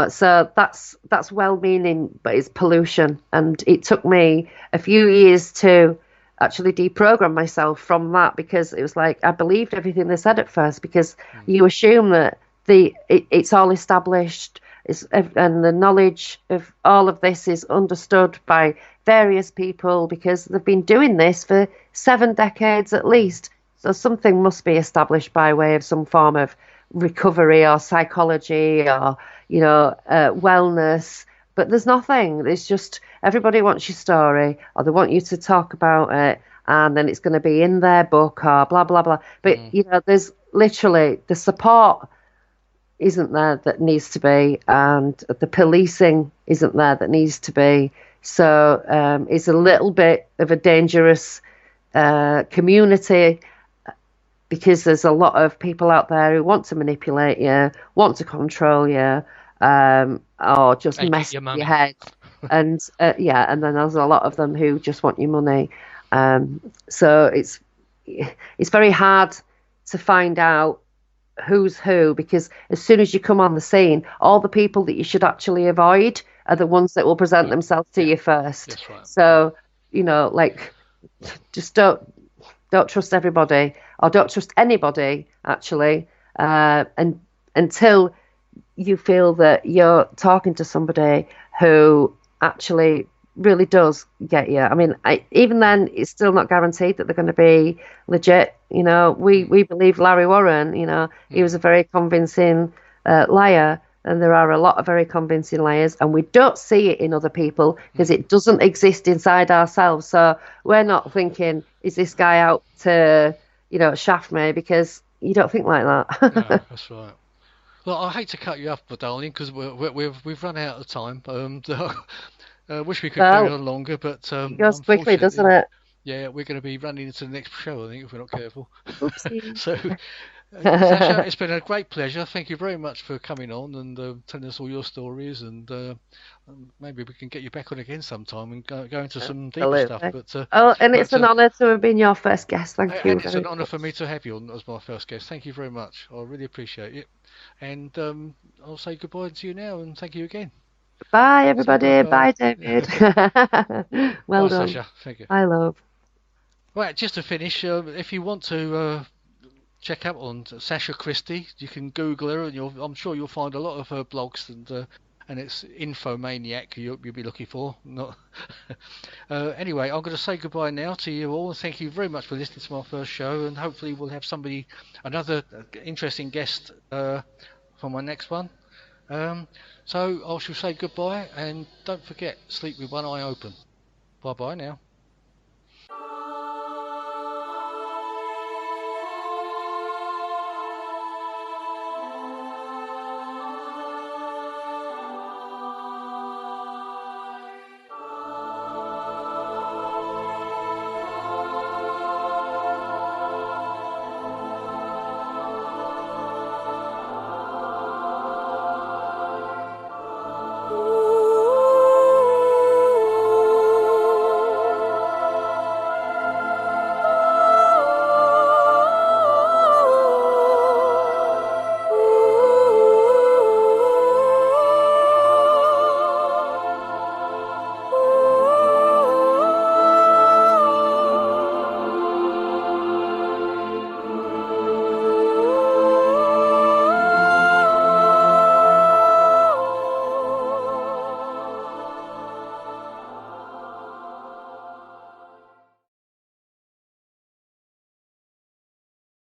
So that's well-meaning, but it's pollution. And it took me a few years to actually deprogram myself from that because it was like I believed everything they said at first because mm, you assume that it's all established, and the knowledge of all of this is understood by various people because they've been doing this for 7 decades at mm, least. So something must be established by way of some form of recovery or psychology or wellness. But there's nothing. It's just everybody wants your story or they want you to talk about it, and then it's going to be in their book or blah blah blah. But mm, there's literally the support isn't there that needs to be, and the policing isn't there that needs to be. So it's a little bit of a dangerous community because there's a lot of people out there who want to manipulate you, want to control you, or just and get mess your with your money. head. And yeah, and then there's a lot of them who just want your money. So it's very hard to find out who's who because as soon as you come on the scene, all the people that you should actually avoid are the ones that will present Yeah. themselves to Yeah. you first. That's right. Yeah. So, like just don't trust everybody or don't trust anybody actually and until you feel that you're talking to somebody who actually really does get you. I mean, even then, it's still not guaranteed that they're going to be legit. You know, Mm, we believe Larry Warren. You know, he was mm, a very convincing liar, and there are a lot of very convincing liars, and we don't see it in other people because mm. it doesn't exist inside ourselves. So we're not thinking, is this guy out to, shaft me? Because you don't think like No, that. that's right. Well, I hate to cut you off, my darling, because we've run out of time. Wish we could carry Well, on longer, but it goes quickly, doesn't unfortunately, it? yeah, we're going to be running into the next show, I think, if we're not careful. Oopsie. So, Sasha, it's been a great pleasure. Thank you very much for coming on and telling us all your stories, and maybe we can get you back on again sometime and go into some deeper stuff. Absolutely. Oh, and it's But an honour to have been your first guest. Thank and you it's an very honour for much. me to have you on as my first guest. Thank you very much. I really appreciate it. And I'll say goodbye to you now, and thank you again. Bye, So everybody. goodbye. Bye, David. Well Bye, done. Sasha. Thank you. Bye, love. Right, just to finish, if you want to check out on Sacha Christie, you can Google her, and I'm sure you'll find a lot of her blogs, and it's infomaniac you'll be looking for. Not anyway, I'm going to say goodbye now to you all, and thank you very much for listening to my first show, and hopefully we'll have another interesting guest for my next one. Um, so I shall say goodbye, and don't forget, sleep with one eye open. Bye bye now.